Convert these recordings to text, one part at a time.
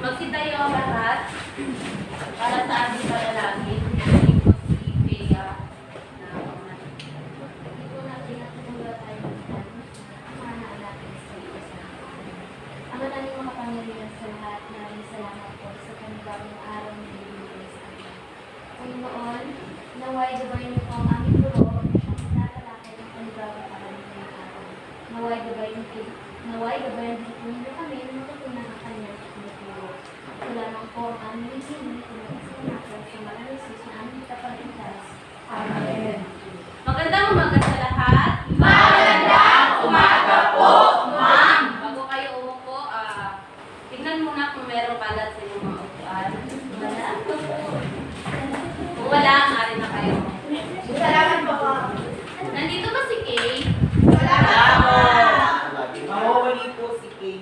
Magsitayo ang lahat para sa ating panalangin. Hindi po si Bea na hindi po natin natutulog tayo ng mana natin sa Diyos. Ang natin mga Panginoon sa lahat, maraming salamat po sa panibagong araw na binibigay sa amin. Panginoon, naway gabayin niyo po ang aming guro at tatalakay ng panibagong araw na araw. Naway gabayin niyo kami na matutunan ang kanyang tinuturo. Salamat po ang aming hindi pinagkasalamat sa maraming Jesus na aming kapagligtas. Amen. Magandang umaga sa lahat. Magandang umaga po, ma'am. Bago kayo umupo, tignan muna kung merong kalat sa inyong mga upuan. Wala. Kung wala, maaari na kayo. Salamat po, ma'am. Nandito ba si Kay? Mawawali po si Kay.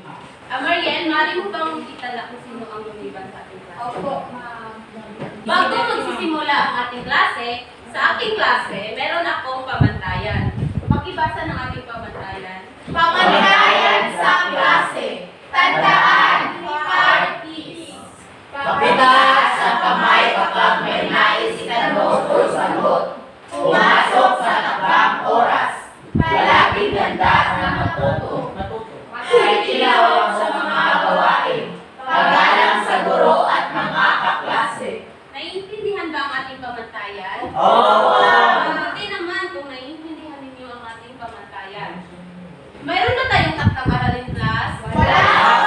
Marian, maaari mo bang itala kung sino ang lumiban sa ating klase? Opo, ma'am. Bago magsisimula ang ating klase, sa ating klase, meron akong pamantayan. Pakibasa ng ating pamantayan. Pamantayan sa klase. Tandaan, heart peace. Pagpitaas ang kamay kapag may nais itanong o sagot. Pumasok sa takdang oras. Palaging handa na matuto. Ay tinawag sa mga gawain. Pagalang sa guro at mga kaklase. Naiintindihan ba ang ating pamantayan? Oo! Mabuti naman kung naiintindihan ninyo ang ating pamantayan. Mayroon ba tayong taktang aralin class? Wala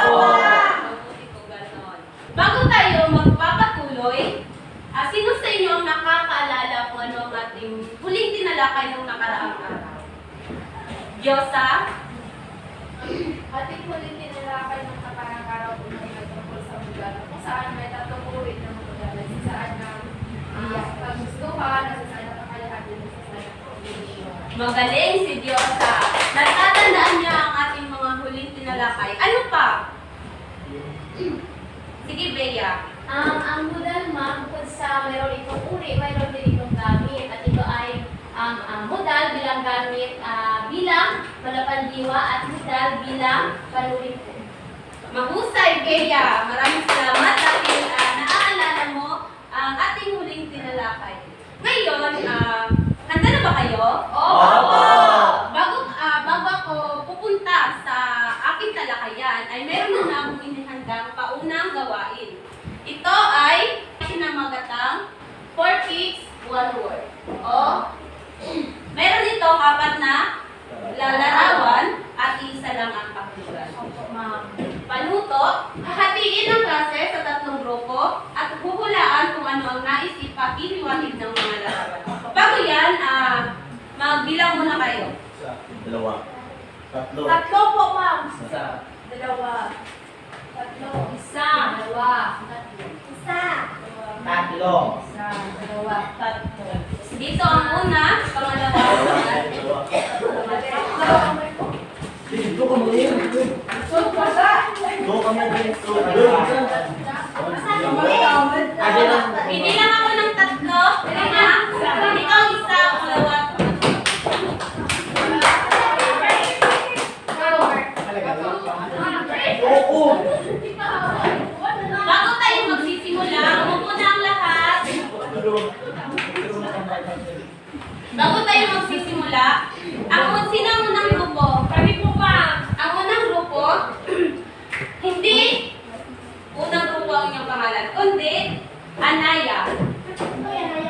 po! Mabuti po ganon. Bago tayo magpapatuloy, sino sa inyo ang nakakaalala kung ano ang ating huling tinalakay ng nakaraang araw? Diyosa? Ating huling tinalakay ng nakarang araw po na nagtungkol sa mugala kung saan may tatlong uri ng mugala. Sa saan ng paggustuhan, sa saan ng kakayahan, sa saan ng paggustuhan. Magaling si Diyosa. Natatandaan niya ang ating mga huling tinalakay. Ano pa? Sige, Bea. Ang modal, ma'am, bukod sa mayroon itong uri, mayroon din itong gamit. At ito ay ang modal bilang gamit bilang malapandiwa at modal bilang panurin po. Mahusay, Bea. Maraming salamat dahil naaalala mo ang ating huling tinalakay. Ngayon, handa na ba kayo? Opo! Bago ako pupunta sa aking talakayan, ay meron na akong inihandang paunang gawain. Ito ay sinamagatang 4 pigs, 1 word. Meron itong 4 na lalarawan at isa lang ang pakulugan. Panuto, hahatiin ang klase sa 3 grupo at huhulaan kung ano ang nais ipakiliwanag ng mga larawan. Bago yan, magbilang muna kayo. Dalawa. Tatlo. Tatlo po, ma'am. Isa. Dalawa. Tatlo. Isa, dalawa, tatlo. Isa. Tatlo. Isa. Dalawa. Tatlo. Dito ang una, pangalawa, Dito ka muli. Dito ka muli. Bibilang ako ng 3. Ikaw isa, pangalawa. Oo. Bago tayo magsisimula, umupo na ang lahat. Bago tayo magsisimula, sino ang unang grupo? Kami po, ma'am. Ang unang grupo, hindi unang grupo ang inyong pangalan, kundi Anaya.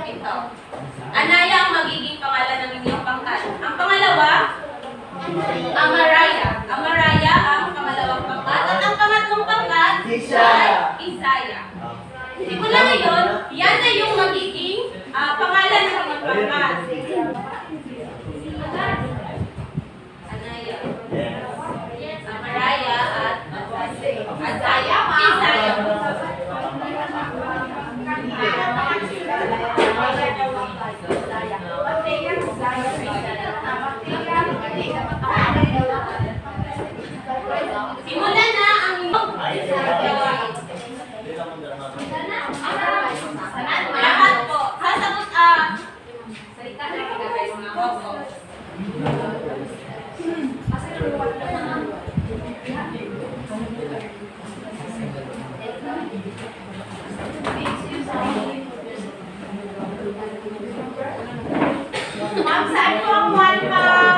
Ito. Anaya ang magiging pangalan ng inyong pangkat. Ang pangalawa, Amaraya. Amaraya ang pangalawang pangkat. At ang pangatlong pangkat, Isaya. Isaya. Simula ngayon, yan na yung magiging pangalan ng inyong pangkat. Anaya. Amaraya at Isaya. Isaya. Simulan na ang inyong gawain. Lahat po. Sasagot, salita na. Ma'am, saan po ang one, ma'am?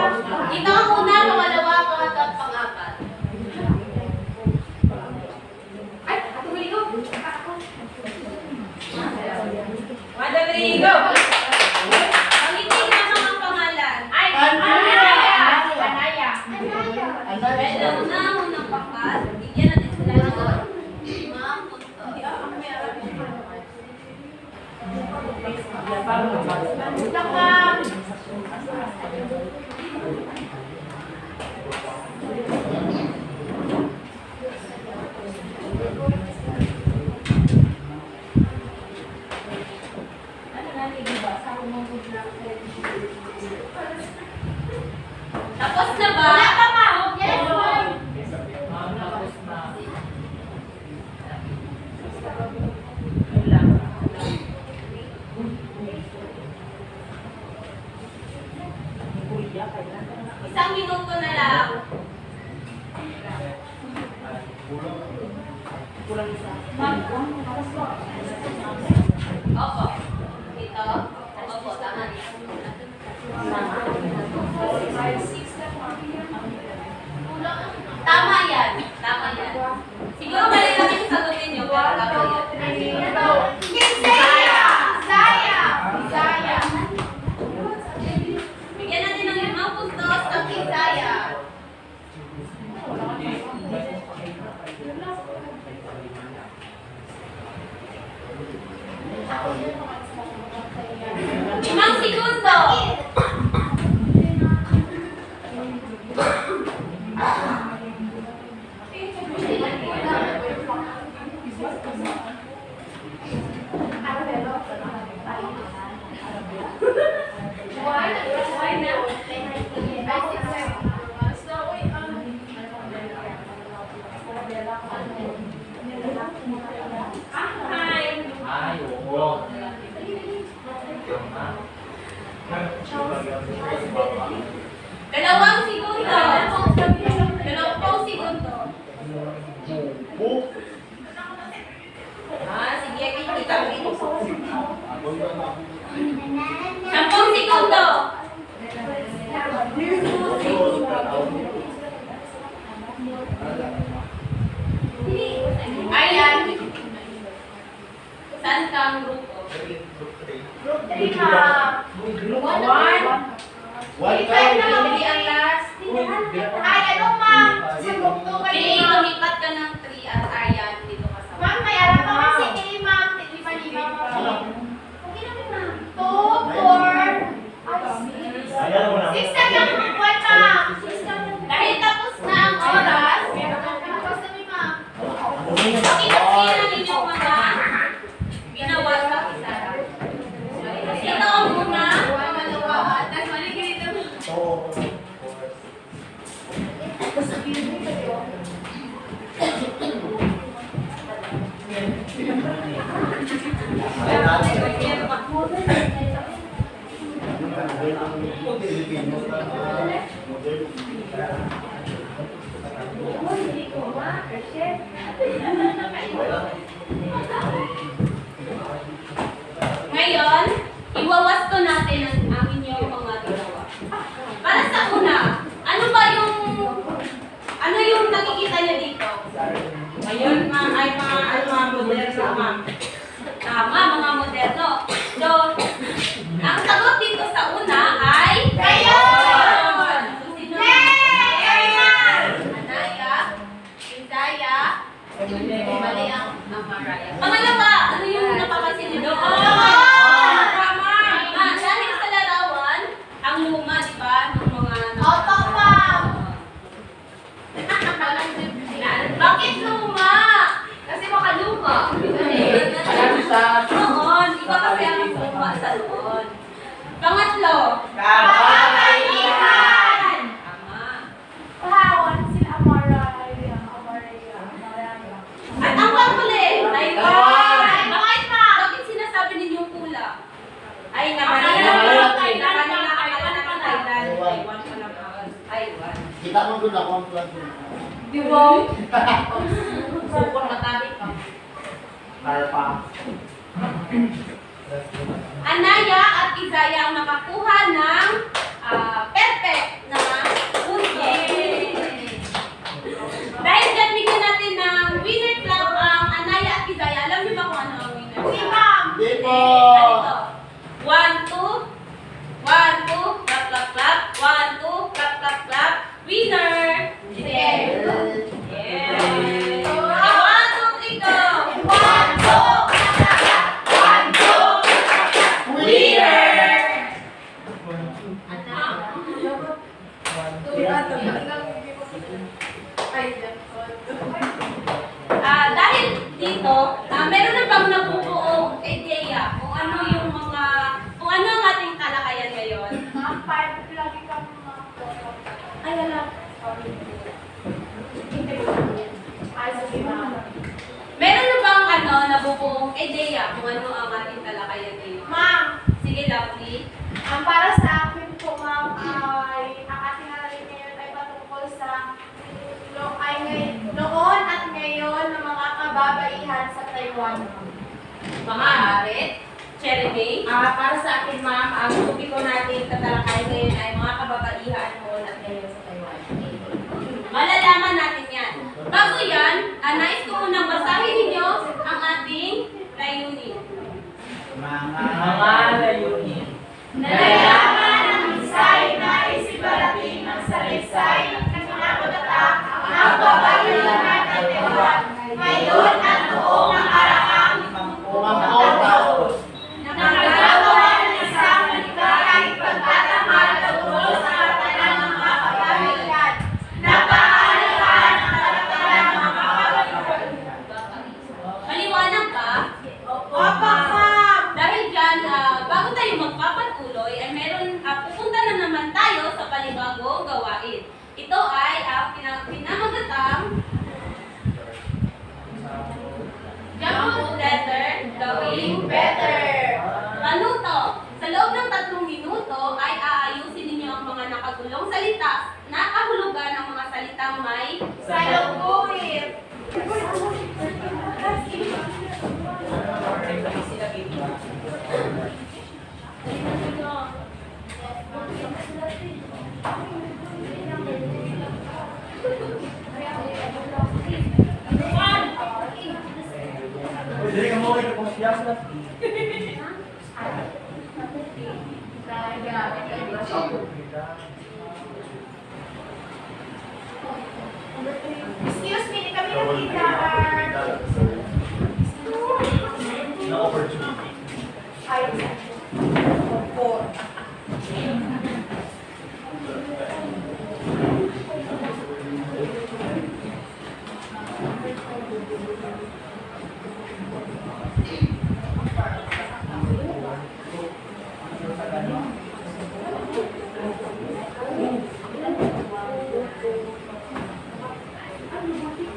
Ito ang una, pangalawa, pangatlo, at pang-apat. Ay, Ate Rodrigo. Madam Rigo. Pangitin na mga pangalan. Ay, Anaya. Anaya. Ito na, unang pangkat. Bigyan natin sila ng mga punto. Look, ma'am. Tapos na ba? Wala pa, ma'am. Yes, ma'am. Isang minuto na lang. Opo. Ito. Opo, tama niya. Tama yan. Tama yan. Siguro mali lang yung sagutin niyo, pero tama yan. Bisaya. Bisaya. Bisaya. Bigyan natin ng 5 puntos ang Bisaya. Limang segundo. Ay, oo. Dalawang segundo. Dalawang segundo. Sige, kita mo. 10 segundo. Ayan. Saan kang grupo? Group 3, ma'am. One. One Five na lang. Hindi ang last. Ay, ano, ma'am? Sa group 2 kayo, Hindi, ma'am. lumipat ka ng 3 at Aryan dito ka sa Ma'am, may alam pa kasi kayo, ma'am. Lima-lima, ma'am. Two, four. Ayan mo na. 6 na lang, one, ma'am. Dahil tapos na ang oras, Tapos na, ma'am. pakipagpili ang inyong mga ginawa sa isa. Ito ang una. Tapos maligid ito. Ngayon, iwawasto natin ang inyong mga ginawa. Para sa una, ano yung nakikita niyo dito? Ngayon, ay mga moderno, ma'am. Tama, mga moderno. So, ang sagot dito sa una ay... Kayo! So, sino? Hey! Anaya, Isaya, mali ang Amaraya. Pangalawa, ano yung napapansin niyo doon? Tama! Dahil sa larawan, ang luma, di ba? Ng mga... Opo, ma'am. Bakit luma? Kasi makaluma. Noon, iba kasi ang luma sa noon. Pangatlo. Kamalihan! Tama. Pahawan sila Amaraya. At ang panghuli, Taiwan. Taiwan, ma'am. Bakit sinasabi ninyong pula? Ay, Thailand, Thailand Taiwan. Taiwan. Kita mo doon ako ang plan. Di ba? Sukon matabi ka. Anaya at Isaya ang nakakuha ng perfect na punto. Dahil dyan, bigyan natin ng winner club ang Anaya at Isaya. Alam niyo ba kung ano ang winner club? Si ma'am. Hindi po. Ganito. 1, 2. 1, 2. Clap, clap, clap. 1, 2. Clap, clap, clap. Winner! Sige. Yeah. 1, 2, 3, go! 1, 2. Winner! Dahil dito, meron na bang nabubuong ideya kung ano yung mga, kung ano ang ating talakayan ngayon? Ay, alam. Meron na bang nabubuong ideya kung ano ang ating talakayan ngayon? Ma'am, Sige, Lovely. ang para sa akin po ma'am ay ang ating aralin ngayon ay patungkol sa noon at ngayon ng mga kababaihan sa Taiwan. Maaari. Cherry May. Para sa akin, ma'am, ang topiko natin tatalakayin ngayon ay mga kababaihan noon at ngayon sa Taiwan. Malalaman natin yan. Bago yan, nais ko munang basahin ninyo ang ating layunin. Mga layunin. Nalalaman ng Isay na isibarating ng salaysay ng kinakatatang ang kababaihan ng Taiwan ngayon at noong nakaraang nagagawa ng isang maligayang pagtatanghal tungkol sa karapatan ng mga kababaihan. Napaalalahan ang karapatan ng mga kababaihan. Maliwanag ba? Opo, ma'am. Dahil dyan, bago tayo magpapatuloy, ay pupunta na naman tayo sa panibagong gawain. Ito ay pinamagatang jump letter, gawing Better. panuto. Sa loob ng 3 minuto ay aayusin ninyo ang mga nakagulong salita, nakahulugan ng mga salitang may Salungguhit. Hindi ka mo ito kung siyas na. Excuse me, di kami nakita. Na opportunity.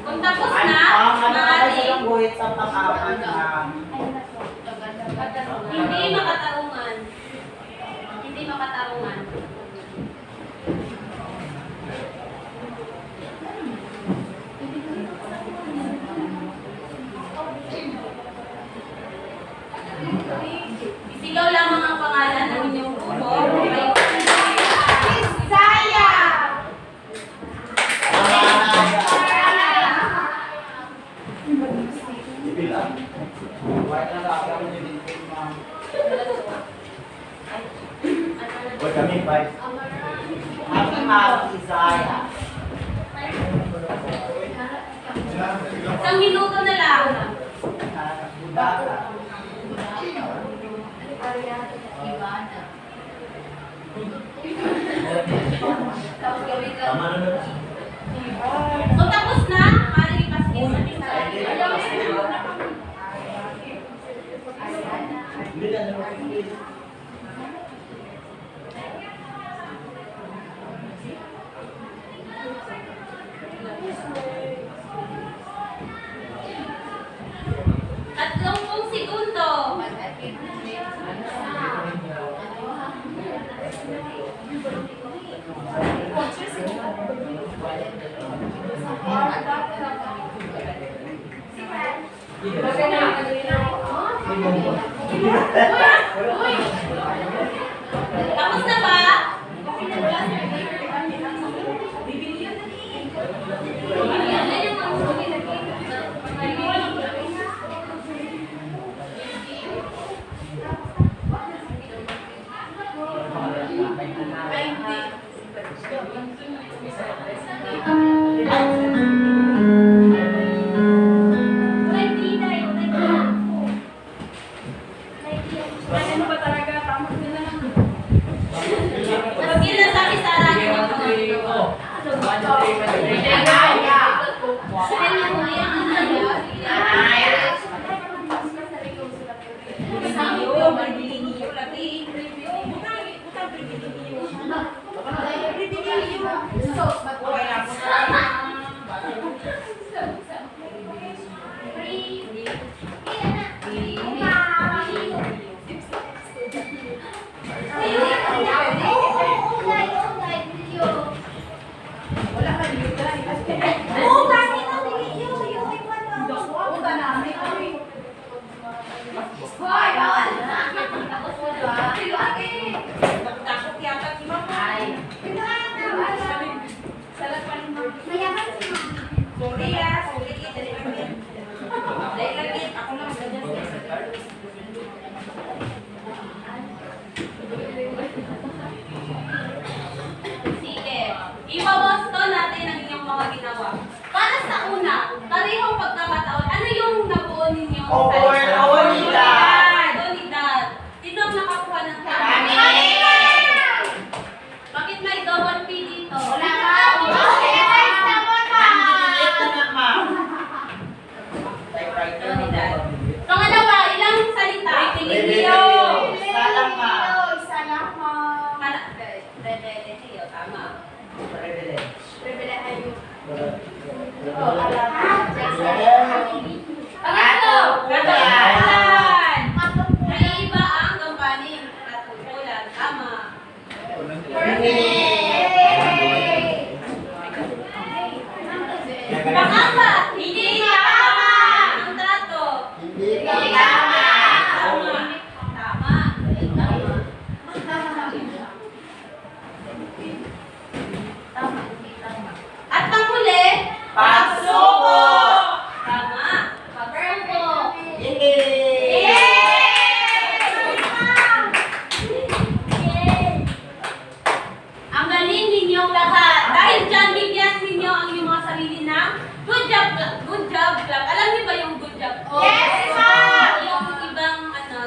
kung tapos na, maaari, guhit sa pang-apat na hindi makatarungan. Hindi makatarungan. Isigaw lamang ang pangalan ng inyong grupo. Isaya. Bilang. White na lang ako din ma'am. Huwag kami, bye. Ang mga Isaya. Isang minuto na lang. Budata. Tama na na. Kung tapos na, maaari ipaskin sa isa. Hindi na naman. Tatlong segundo. Tapos na ba? Ano ba talaga? Tama na lang. Pag sinasabi sa akin ako. Takot yata si Mama. Sorry ah, sorry. Dali lang yan. Dali lang yan. Ako lang ganyan. Sige. Ibabasto natin ang inyong mga ginawa. Para sa una, parehong pagkakataon, ano yung nabuo ninyo? Oportunidad. Sino ang nakakuha ng Kami. Bakit may double P dito? Wala ka. Oportunidad. Pangalawa, ilang salita? Privilegyo. Salam ka. Privilegyo, tama. Pangatlo, katungkulan. Naiiba ang gampanin. Katungkulan, tama. Pangapat, hindi tama. Ang trato. Tama. Tama. At panghuli, Pagsuko. tama. Pagsuko. Ang galing ninyong lahat. Dahil dyan, bigyan ninyo ang inyong mga sarili ng good job clap. Alam niyo ba yung good job? Yes, ma'am! Yung ibang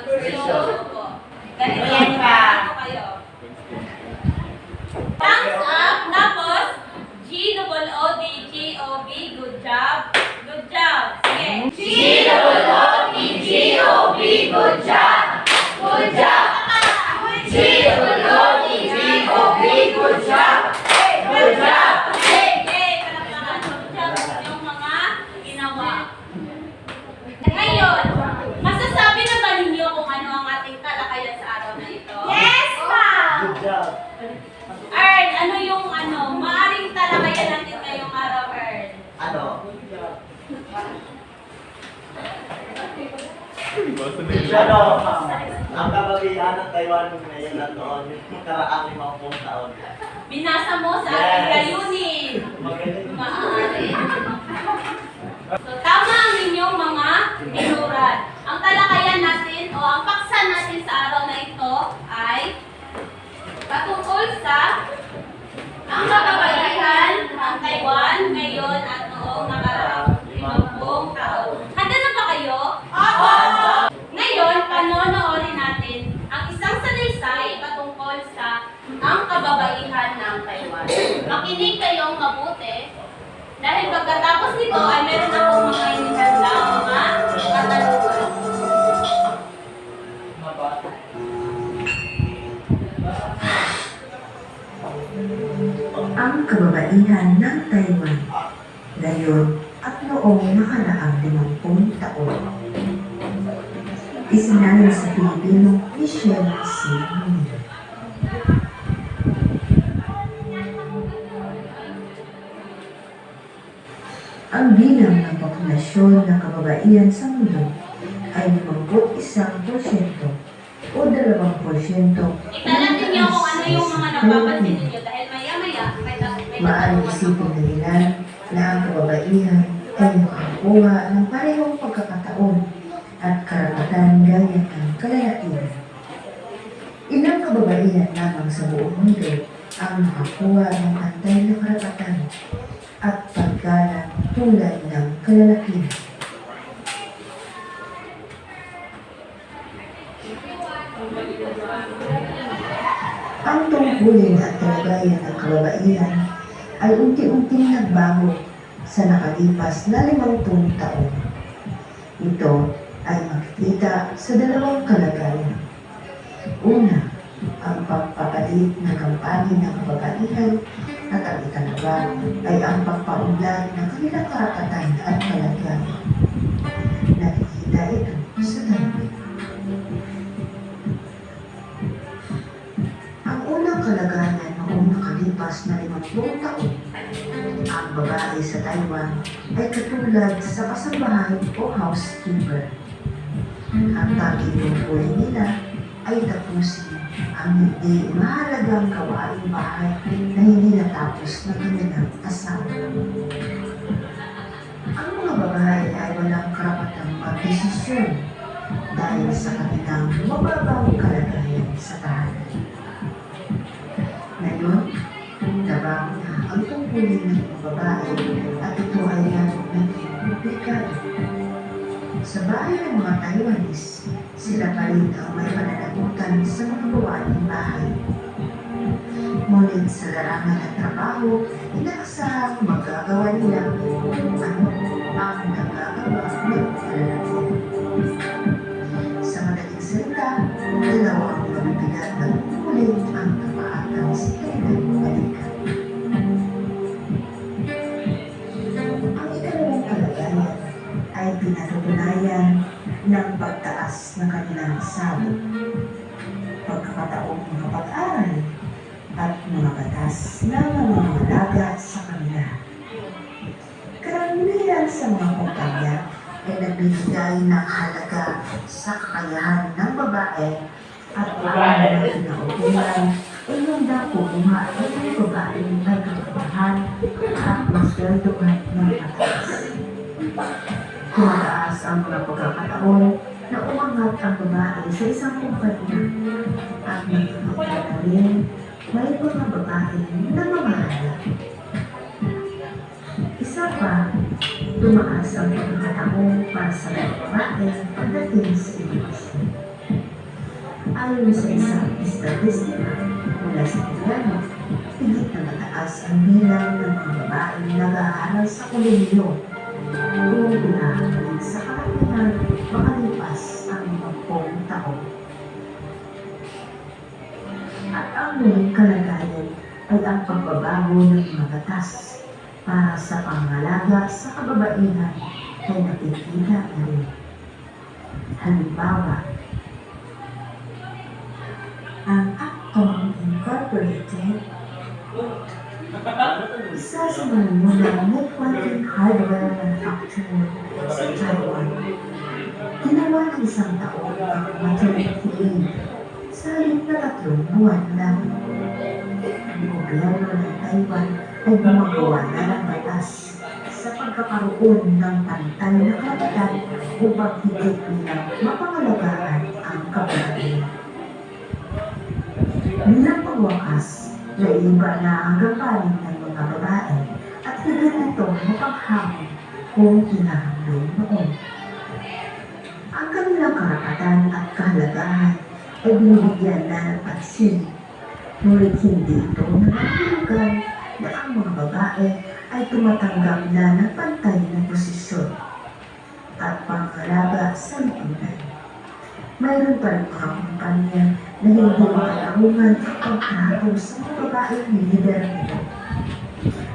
desisyon ko. Ganito Yes, ma'am. kayo. Thumbs up, tapos G-O-O-D-G-O-B, good job. Good job. Sige. G-O-O-D-G-O-B, good job. Good job. G-O-O-D-G-O-B, good job. Good job. Yay! Palakpakan. Good job yung mga ginawa. Ngayon, masasabi na ba ninyo kung ano ang ating talakayan sa araw na ito? Yes, ma'am. Good job. Ern, ano yung maaring talakayan natin ngayong araw, Ern? Ano? Ano? Ang kabagihan ng Taiwan ngayon na taon, yung karaang 50 taon. Binasa mo sa ating Yes. layunin. Magaling. Maaari. So, tama ang inyong mga binurat. Ang talakayan natin o ang paksa natin sa araw na ito ay patungkol sa ang kababaihan ng Taiwan ngayon at noong nakaraang 50 taon. Handa na ba kayo? Opo. Ngayon, panonoorin natin ang isang salaysay patungkol sa ang kababaihan ng Taiwan. Makinig kayong mabuti dahil pagkatapos nito ay meron akong mga inihanda mga katanungan. Ang kababaihan ng Taiwan ngayon at noong nakaraang 50 taon. Isinalang sa Pilipinong Michelle C. Mundo. Ang bilang ng populasyon ng kababaihan kababaihan sa mundo ay 51% o 2%. Italan ninyo kung ano yung mga napapansin ninyo dahil maya-maya may Maaaring isipin na nila na ang kababaihan ay makakuha ng parehong pagkakataon at karapatan gaya ng kalalakihan. Ilang kababaihan lamang sa buong mundo ang makakuha ng pantay na karapatan at paggalang tulad ng kalalakihan. Ang tungkulin at kalagayan ng kababaihan ay unti-unting nagbago sa nakalipas na 50 taon. Ito ay makikita sa dalawang kalagayan. Una, ang pagpapalit ng kampanya ng kababaihan at ang ikalawa ay ang pagpaunlad ng kanilang karapatan at kalagayan. Nakikita ito sa tabi. Ang unang kalagayan noong nakalipas na 50 taon, ang babae sa Taiwan ay katulad sa kasambahay o housekeeper. Ang tanging tungkulin nila ay tapusin ang hindi mahalagang gawaing bahay na hindi natapos ng kanilang asawa. Ang mga babae ay walang karapatang magdesisyon dahil sa kanilang mababang kalagayan sa tahanan. Ngayon, nabago na ang tungkulin ng mga babae at ito ay lalong naging komplikado. Sa bahay ng mga Taiwanese, sila pa rin ang may pananagutan sa mga gawaing bahay. Ngunit sa larangan ng trabaho, inaasahang magagawa nila kung ano ang nagagawa ng kalalakihan. Sa madaling salita, dalawa ang mabibigat ng tungkulin ang kapaatan sa kanilang balikan. Ang ikalawang kalagayan ay pinatutunayan ng pagtaas ng kanilang sahod, pagkakataong mga pag-aral, at mga batas na mamamalaga sa kanila. Karamihan sa mga kumpanya ay nagbibigay ng halaga sa kakayahan ng babae at paano na pinautulan ay handa kumuha ng mga babaeng may kakayahan at masweldohan ng batas. Tumataas ang mga pagkakataon na umangat ang babae sa isang kumpanya at nagkakataon na rin may mga babae na mamahala. Isa pa, tumaas ang pagkakataon para sa mga babae pagdating sa edukasyon. Ayon sa isang statistika mula sa gobyerno, higit na mataas ang bilang ng mga babaeng nag-aaral sa kolehiyo kung inahalin sa karamihan makalipas ang 10 taon. At ang muling kalagayan ay ang pagbabago ng mga batas para sa pangalaga sa kababaihan ay nakikita na rin. Halimbawa, ang Acton Incorporated, isa sa mga munang networking hardware manufacturer sa Taiwan, ginawa ng 1 taon ang maternity leave sa halip na 3 buwan lang. Ang gobyerno ng Taiwan ay gumagawa na ng batas sa pagkakaroon ng pantay na karapatan upang higit nilang mapangalagaan ang kababaihan. Bilang pangwakas, naiba na ang gampanin ng mga babae at higit itong mapaghamon kung hinahamlong noon. Ang kanilang karapatan at kahalagahan ay binibigyan na ng pansin, ngunit hindi ito nangangahulugan na ang mga babae ay tumatanggap na ng pantay na posisyon at pangalaga sa lipunan. Mayroon pa rin mga kumpanya na hindi makalahungan ang pagkato sa mga babaeng lider nito.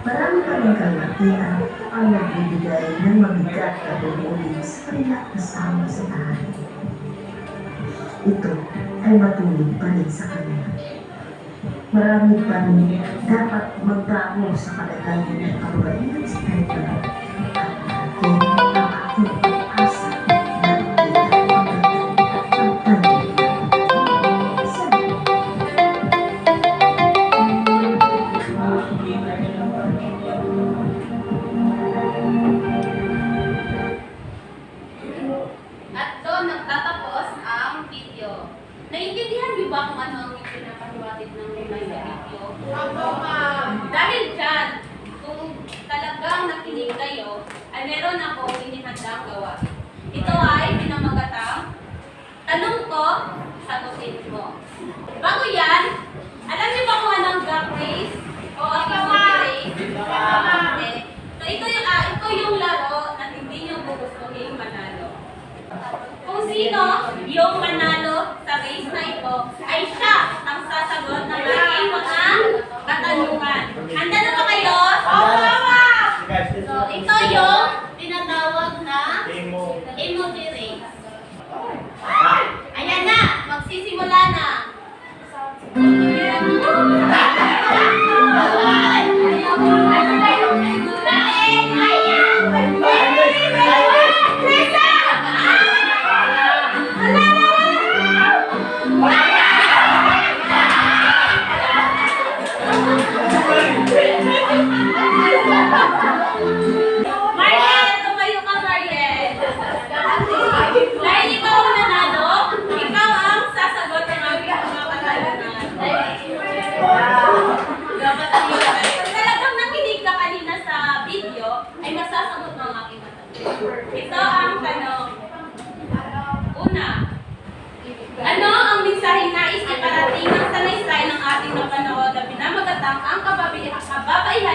Marami pa rin kalalakihan ang nagbibigay ng mabigat na tungkulin sa kanilang kasama sa tahanan. Ito ay matulog pa rin sa kanila. Marami pa rin dapat magbago sa kalagayan ng kababaihan sa kanila at natin ang ating pag-asa meron ako inihandang gawain. Ito ay pinamagatang tanong ko, sagutin mo. Bago yan, alam niyo ba kung anong gap race? O activity race? Hindi. So ito yung laro na hindi niyo gugustuhin manalo. Kung sino yung manalo sa race na ito, ay siya ang sasagot ng aking mga katanungan. Handa na ba kayo? So, ito yung tinatawag na emoji race. Ayan na, magsisimula na. Mariel, tumayo ka, Mariel. Dahil ikaw ang nanalo, ikaw ang sasagot ng aming mga katanungan. Kung talagang nakinig ka kanina sa video, ay masasagot ng aking katanungan. Ito ang tanong. Una, ano ang mensaheng nais iparating ng salaysay ng ating napanood na pinamagatang ang kababaihan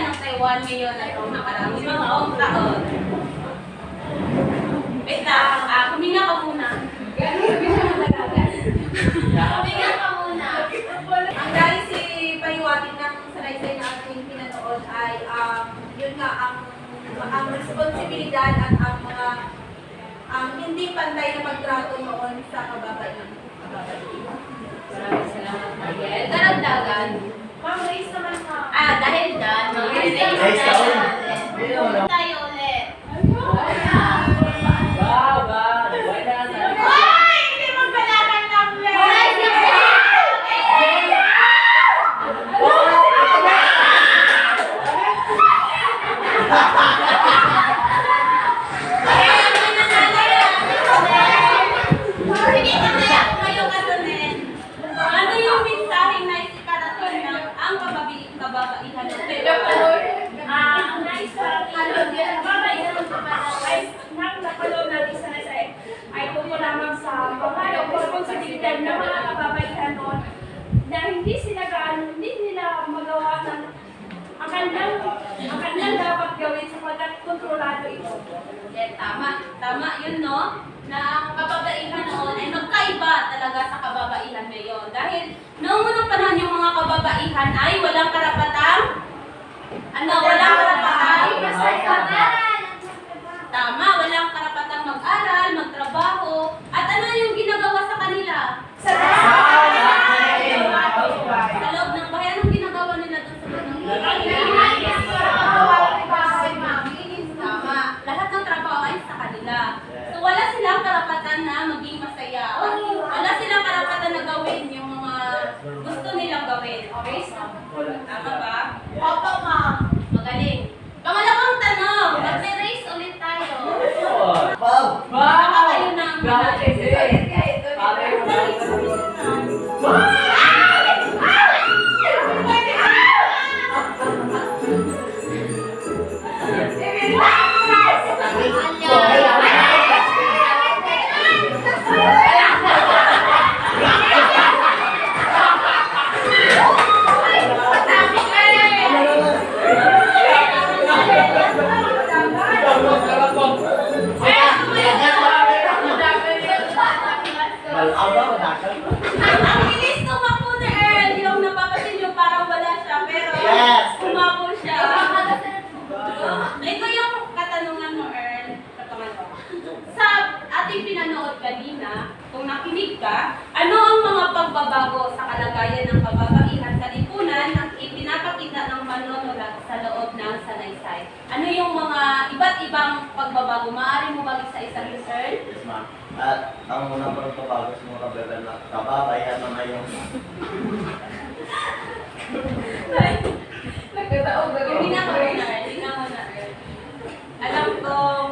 ng Taiwan ngayon at ang nakaraang 5 taon? Wait lang, huminga ka muna. Huminga ka muna. Ang dahil si paliwanag ng salaysay na ating pinanood ay yun nga ang responsibilidad at ang mga hindi pantay na pagtrato noon sa kababaihan. Maraming salamat, Mariel. Karagdagan. Ma'am, raise naman ka. Dahil dyan, mag-raise Raise ka ulit. tayo ulit. Ay! Hindi magpalaban ng Sige, mamaya kayo katunin. Ano yung mensaheng nais iparating ng ang kababaihan ng Taiwan? Ang nais babaihan ng ay nang napanood natin sa nasa ay tungkol lamang sa mga responsibilidad ng mga kababaihan noon na hindi nila magawa ng ang kanilang dapat gawin sapagkat kontrolado ito. Yeah, tama yun, no? Na ang kababaihan noon ay magkaiba talaga sa kababaihan ngayon. Dahil noong unang panahon yung mga kababaihan ay walang karapatang walang karapatang tama, walang karapatang mag-aral, magtrabaho, at ano yung ginagawa sa kanila? Sa loob ng bahay, anong ginagawa nila doon sa loob ng bahay? Tama, lahat ng trabaho ay sa kanila. So wala silang karapatan na maging masaya. Wala silang karapatan na gawin yung mga gusto nilang gawin. Okay? Tama ba? Opo, ma'am. Magaling. Pangalawang tanong, mag-race ulit tayo. Wow! Baka kayo na ang Ang bilis tumakbo ni Earl, yung napapasin nyo parang wala siya, pero Yes. umabol siya. Ito yung katanungan mo, Earl. Sa ating pinanood kanina, kung nakinig ka, ano ang mga pagbabago sa kalagayan ng kababaihan sa lipunan na ipinapakita ng manunulat sa loob ng salaysay? Ano yung mga iba't ibang pagbabago? Maaari mo bang isa-isa, Earl? Yes, ma'am. At ang unang pagbabago sa mga kababaihan na ngayon. Hindi na ko rin, Earl. Hindi na ko na, Earl. Alam kong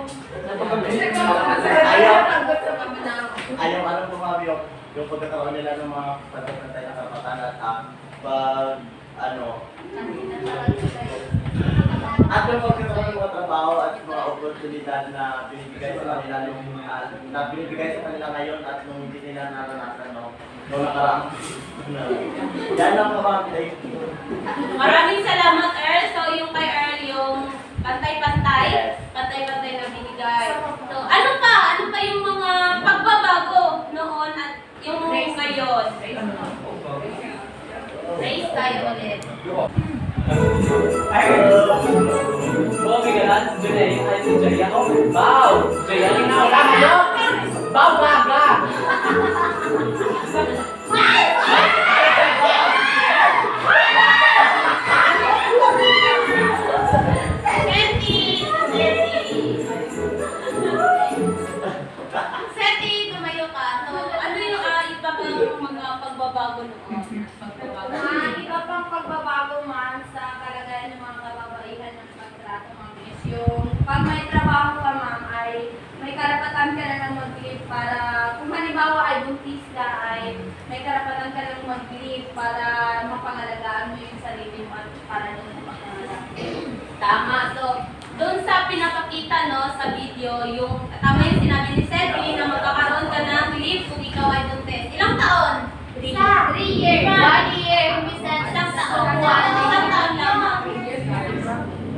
Ayaw bumami yung pagkakaroon nila ng mga pagkakantay na karapatan at at yung pagkakaroon ng mga trabaho trabaho at mga oportunidad na binibigay sa kanila na binibigay sa kanila ngayon at nung hindi nila naranasan noong nakaraang. Yan lang po mga thank you. Maraming salamat, Earl. So, yung kay Earl, yung pantay-pantay na binigay. So, ano pa yung mga pagbabago noon at yung ngayon? Race tayo ulit. Bobby Galan, Jay, ay si Jay ako. Wow! Jay, ang inaula kayo! Wow, gaga! Seti, tumayo ka. So, ano yung iba pang mga pagbabago noon? Iba pang pagbabago man sa kalagayan ng mga kababaihan ng pagtrato, mga miss. Yung pag may trabaho ka, ma'am, ay may karapatan ka na ng mag-leave para, kung halimbawa ay buntis ka, ay may karapatan ka ng mag-leave para mapangalagaan mo yung sarili mo at para doon sa pangalagaan. Tama. So, doon sa pinapakita sa video, yung tama yung sinabi ni Seti na magkakaroon ka ng leave kung ikaw ay buntis. Ilang taon? 3 years. 1 year. Isang taon. Isang taon lamang.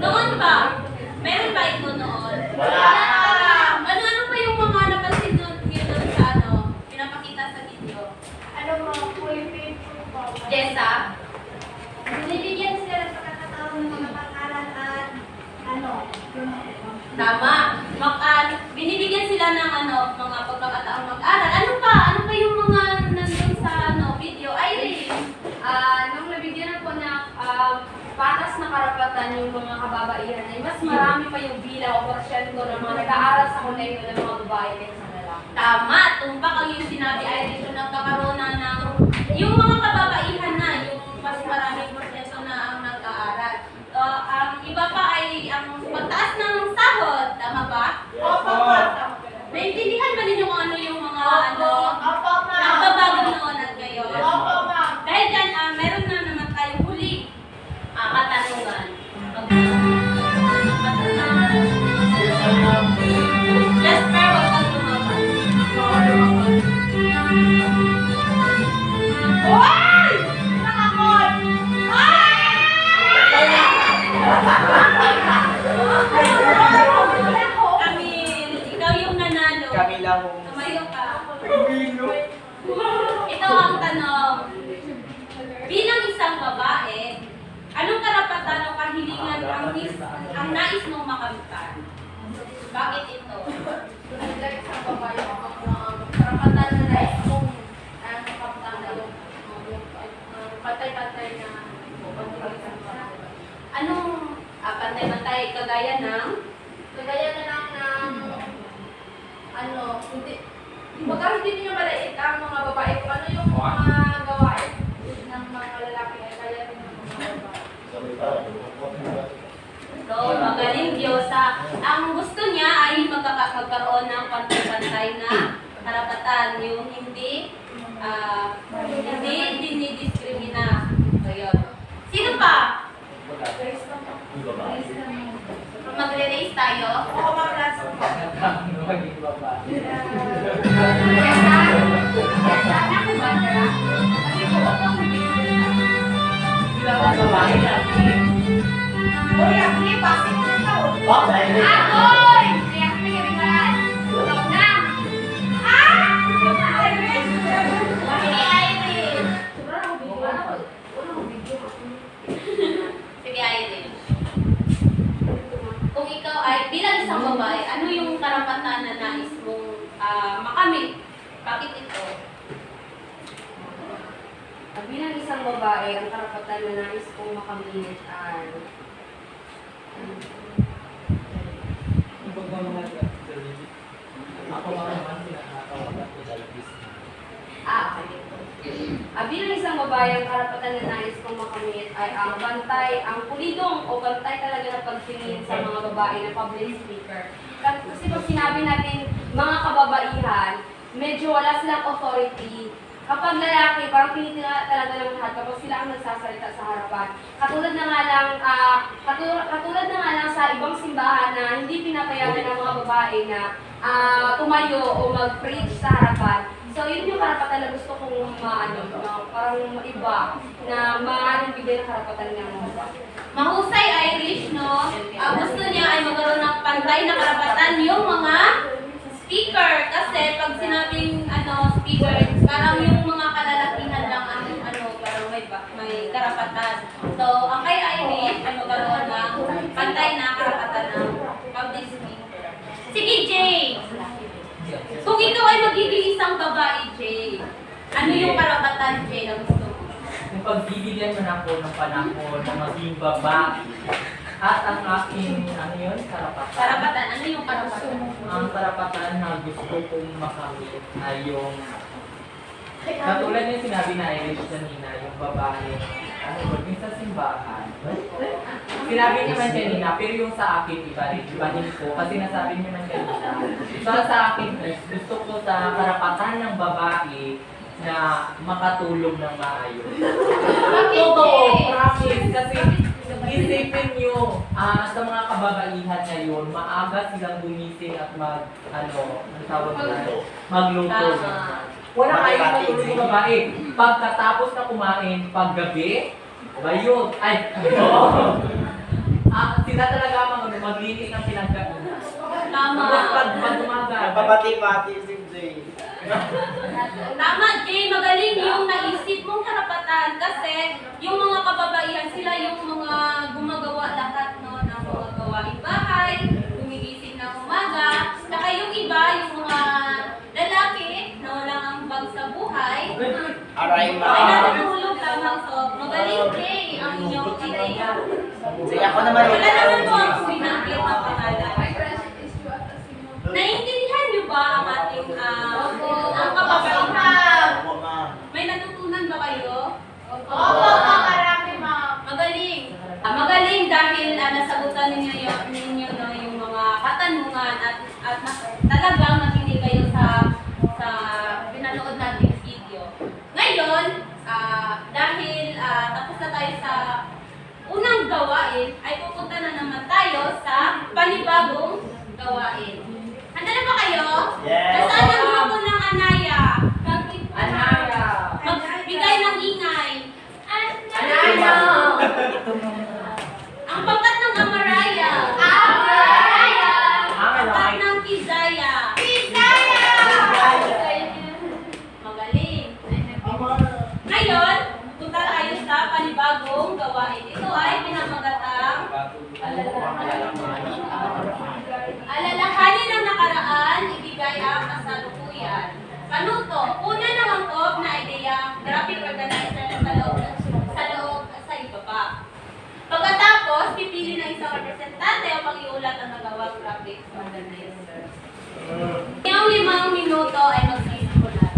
Noon ba? Meron ba ito noon? Wala. Ano pa yung mga napansin doon sa pinapakita sa video? Ano mga full-pay po? Jessa? Binibigyan sila ng pagkakataon ng mga pag-aral at Tama. Binibigyan sila ng mga pagkakataong mag-aral. Ano pa yung mga nandun sa video? Irene? Nung nabigyan po na patas na karapatan yung mga kababaihan ay mas marami pa yung bilang o porsyento ng mga nag-aaral sa kolehiyo ng mga babae kaysa sa lalaki. Tama. Tumpak ang yung sinabi Irene kung nagkakaroon na ng yung mga kababaihan na, yung mas maraming proseso na ang nag-aaral. Ang iba pa ay ang pagtaas ng sahod. Tama ba? Opo, Naintindihan ba ninyo kung ano yung mga Opo, nagbabago noon at ngayon? Opo, ma'am. Dahil dyan, meron na naman tayong huli katanungan. Jasper, wag kang lumabas. Hoy! Nakakot! Camille, ikaw yung nanalo. Kami lang Tumayo ka. Ito ang tanong. Bilang isang babae, anong karapatan o kahilingan ang nais mong makamtan? Bakit ito? Like sa babae, karapatan na nais kong nakapagtang na yung patay-patay na Anong pantay-pantay kagaya ng kagaya na lang ng hindi niyo malait ang mga babae kung ano yung mga gawain ng mga lalaki ay kaya rin ng mga babae. So, magaling Diyosa. Ang gusto niya ay magkakaroon ng pantay-pantay na karapatan, yung hindi dinidiskrimina. So, yun. Sino pa? Magre-race tayo? Oo, ma'am, Oh, dahil Agoy! Kaya kami kaibigan. Tulog na! Sige, Irene. Sige, Irene. Kung ikaw ay bilang isang babae, ano yung karapatan na nais mong makamit? Bakit ito? Bilang isang babae, ang karapatan na nais kong makamit ay bilang isang babae, ang karapatan na nais kong makamit ay ang bantay, ang pulidong o bantay talaga na pagtingin sa mga babae na public speaker. Kasi pag sinabi natin mga kababaihan, medyo wala silang authority kapag lalaki, parang pinitila talaga ng lahat kapag sila ang nagsasalita sa harapan. Katulad na nga lang, katulad na nga lang sa ibang simbahan na hindi pinapayagan ng mga babae na tumayo o mag-preach sa harapan. So, yun yung karapatan na gusto kong parang iba na maaaring bigay ng karapatan ng mga babae. Mahusay Irish, no? Gusto niya ay magkaroon ng pantay na karapatan yung mga speaker. Kasi pag sinabing speaker, parang yung mga kalalakihan lang ang parang may karapatan. So, ang kay Irish ay magkaroon ng pantay na karapatan ng public speaker. Sige, Jay! Kung ikaw ay magiging isang babae, Jay, ano yung karapatan, Jay, na gusto mo? Kung pagbibigyan mo na po ng panahon na maging babae at ang aking, karapatan. Karapatan, ano yung karapatan? Ang karapatan na gusto kong makamit ay yung katulad yung sinabi na Irish kanina, yung babae, pagdating sa simbahan. Sinabi niyo man kanina, pero yung sa akin, ibahin ko, kasi nasabi niyo man kanina. So sa akin, gusto ko sa karapatan ng babae na makatulog ng maayos. Totoo, promise, kasi isipin niyo, sa mga kababaihan ngayon, maaga silang gumising at magluto. Wala kayong matulog ng babae. Pagkatapos na kumain, paggabi, bayot. Sila talaga maglinis ng pinagkainan. Tama. Tapos pag umaga. Nagpapati-pati si Jay. Tama, Jay. Magaling yung naisip mong karapatan kasi yung mga kababaihan, sila yung mga gumagawa lahat ng mga gawaing bahay, gumigising ng umaga. Saka yung iba, yung mga lalaki na walang ambag sa buhay, Aray ay ma. natutulog lamang. So, magaling, Jay, ang inyong ideya. Sige, ako naman. Wala naman po ang binanggit na pangalan. Naiintindihan niyo ba ang ating ang kababaihan? Opo, ma'am. May natutunan ba kayo? Opo, marami, ma'am. Magaling. Magaling dahil nasagutan ninyo yung mga katanungan at talagang nakinig kayo sa pinanood nating video. Ngayon, dahil tapos na tayo sa unang gawain, ay pupunta na naman tayo sa panibagong gawain. Handa na ba kayo? Yes. Nasaan ang grupo ng Anaya? Anaya! Magbigay ng ingay. Anaya! Ang pangkat ng Amaraya. Amaraya! Pangkat ng Kizaya. Magaling. Ngayon, punta tayo sa panibagong gawain. Ito ay pinamagatang alalahanin ng nakaraan, ibigay ang kasalukuyan. Panuto, una ng angkop na ideyang graphic organizer sa ibaba. Pagkatapos, pipili ng isang representante o pag-iulat ang nagawang graphic organizer. Yung 5 minuto ay magsisimula.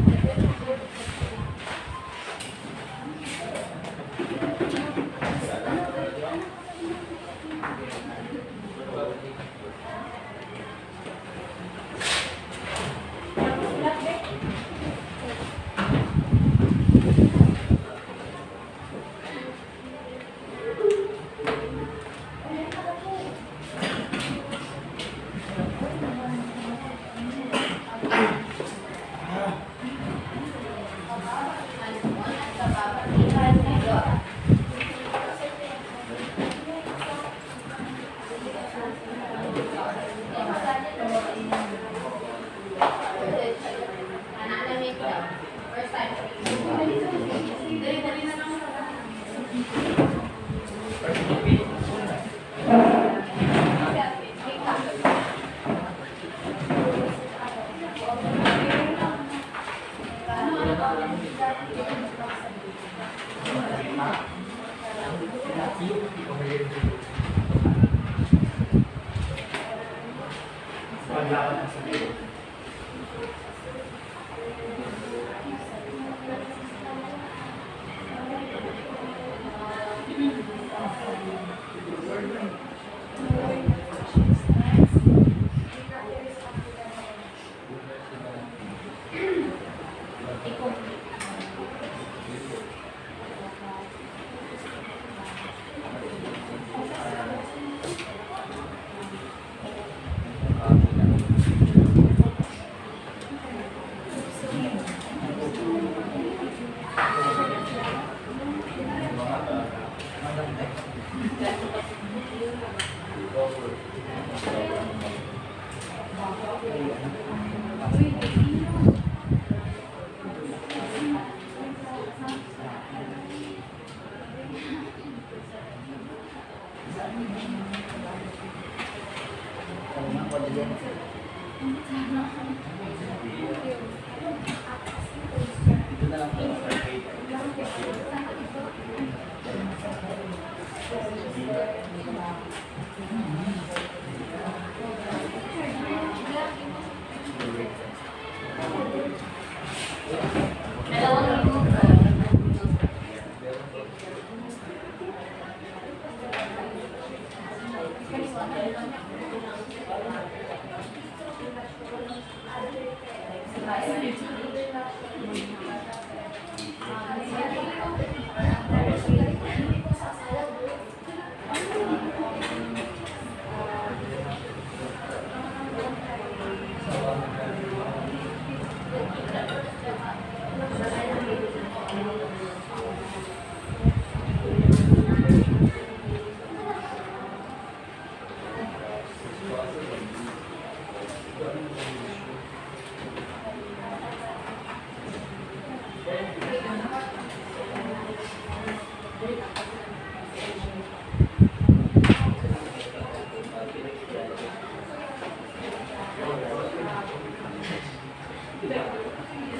Dito na lang po.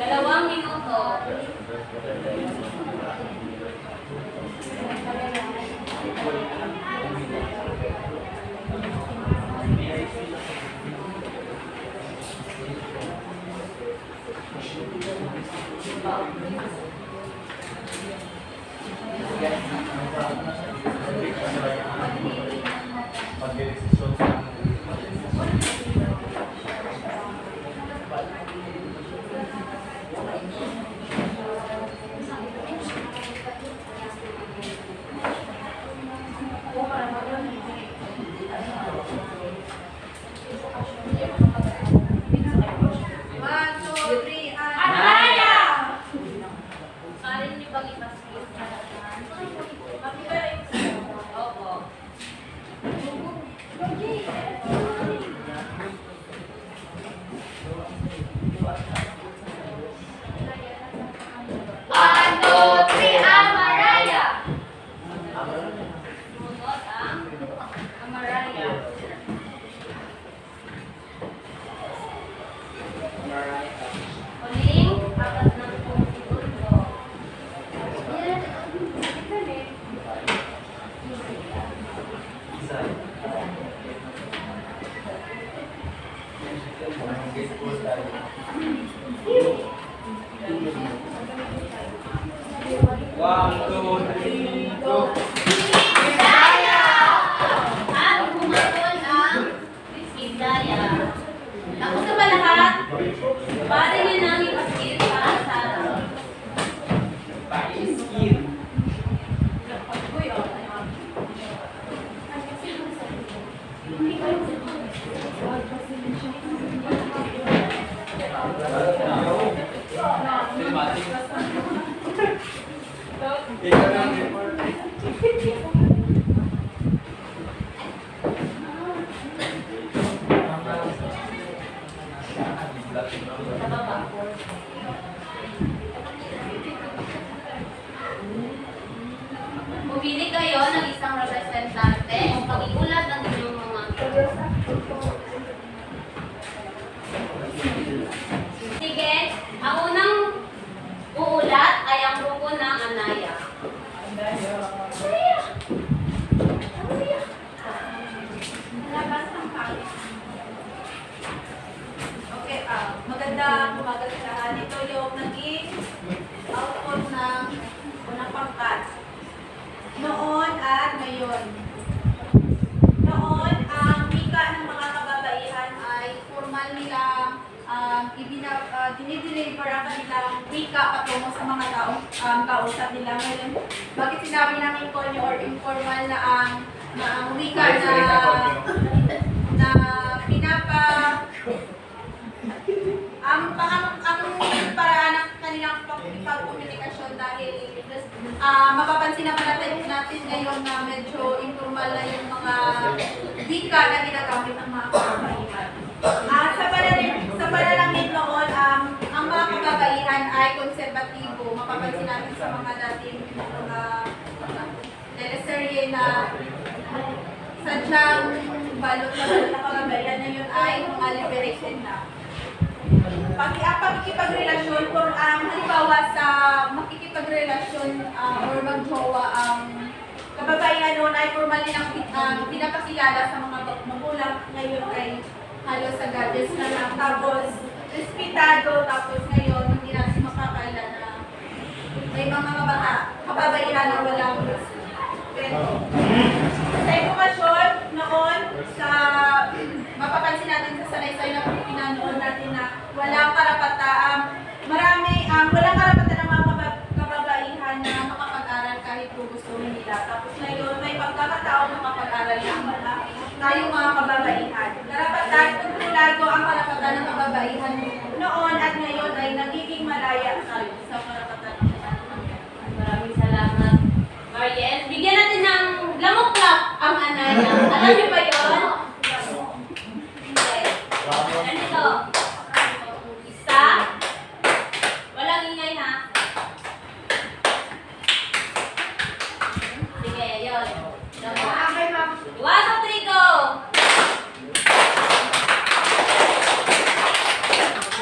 Dalawang minuto. Dalawang minuto. Pag-desisyon sa Maaari niyo bang ipaskip? Opo. One, two, three, Amaraya. Sumunod ang Amaraya. Uling, apat ng segundo. isa. One, two, three, go! At pumatol ang Bisaya. Tapos na ba lahat? Pare niyo nang ipaskip para sa araw. Pa-skip. Sa baba. Pumili kayo ng isang representante upang iulat ang inyong mga Sige, ang unang uulat ay ang grupo ng Anaya. Okay, magandang umaga sa lahat. Ito yung naging output ng unang pangkat. Noon at ngayon. Noon, ang wika ng mga kababaihan ay formal nilang dinideliver ang kanilang wika patungo sa mga taong kausap nila. Ngayon, bakit sinabi namin konyo or informal na ang wika na pinapa ang paraan ng kanilang pagkomunikasyon dahil mapapansin naman natin ngayon na medyo informal na yung mga wika na ginagamit ng mga kababaihan. Sa pananamit noon, ang mga kababaihan ay konserbatibo. Mapapansin natin sa mga dating mga teleserye na sadyang balot na kababaihan na yun ay mga liberation na. Pakikipagrelasyon, halimbawa sa makikipagrelasyon or magjowa ang kababaihan noon ay formal nilang pinapakilala sa mga magulang, ngayon ay halos sa gadgets na lang. Tapos, respetado, tapos ngayon, hindi natin makakaila na may mga kababaihan na walang respeto. Sa edukasyon noon, mapapansin natin sa salaysay na pinanood natin na walang karapatan, walang karapatan ng mga kababaihan na makapag-aral kahit kung gusto nila. Tapos ngayon, may pagkakataon na makapag-aral na tayong mga kababaihan. Karapatan, kontrolado ang karapatan ng kababaihan noon at ngayon ay nagiging malaya tayo sa karapatan ng kababaihan. Maraming salamat, Marian. Bigyan natin ng lamuklap ang Anaya. Alam niyo ba yun? Hindi. Ganito. Isa. Walang ingay ha. Sige, yun. Lamok. 1, 2, 3, go!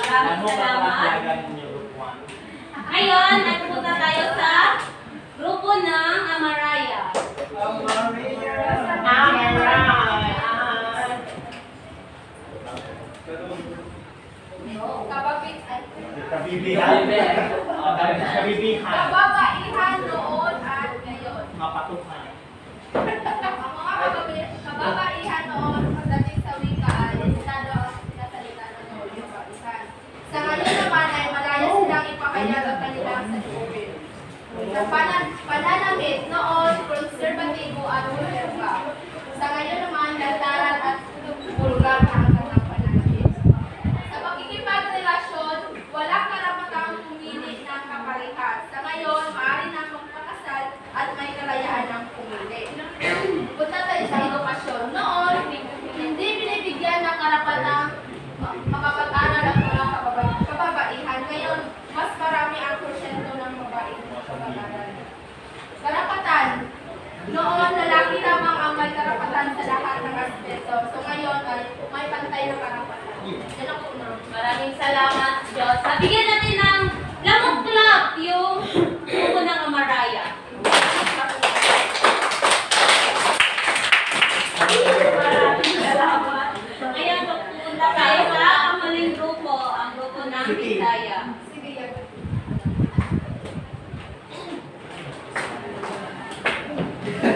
Maraming salamat. Ngayon, nagpunta tayo sa grupo ng Amaraya. Kabibihan. Kabibihan. Kababaihan noon at ngayon. Mapatuhan. Ang mga kababaihan noon, pagdating sa wika, limitado ang sinasalita ng noon yung kababaihan. Sa ngayon naman ay malaya silang ipakayag ang kanilang salubin. Sa pananamit noon, konserbatibo at konserba. Sa ngayon naman, lantaran at bulgar na ang kanilang pananamit. Sa pakikipagrelasyon, walang karapatang pumili ng kaparihan. Sa ngayon, maaari nang magpakasal at may kalayaan ng pumili. Punta tayo sa edukasyon. Noon, hindi binibigyan ng karapatang makapag-aral ang mga kababaihan. Ngayon, mas marami ang porsyento ng babae makapag-aral. Karapatan. Noon, lalaki lamang ang may karapatan sa lahat ng aspeto. So ngayon, ay may pantay na karapatan. Yan ang una. Maraming salamat, Diyos. Bigyan natin ng lamuklap yung grupo ng Amaraya. Maraming salamat. Ngayon, pupunta tayo sa ang maling grupo, ang grupo ng Bisaya. Sige, yan.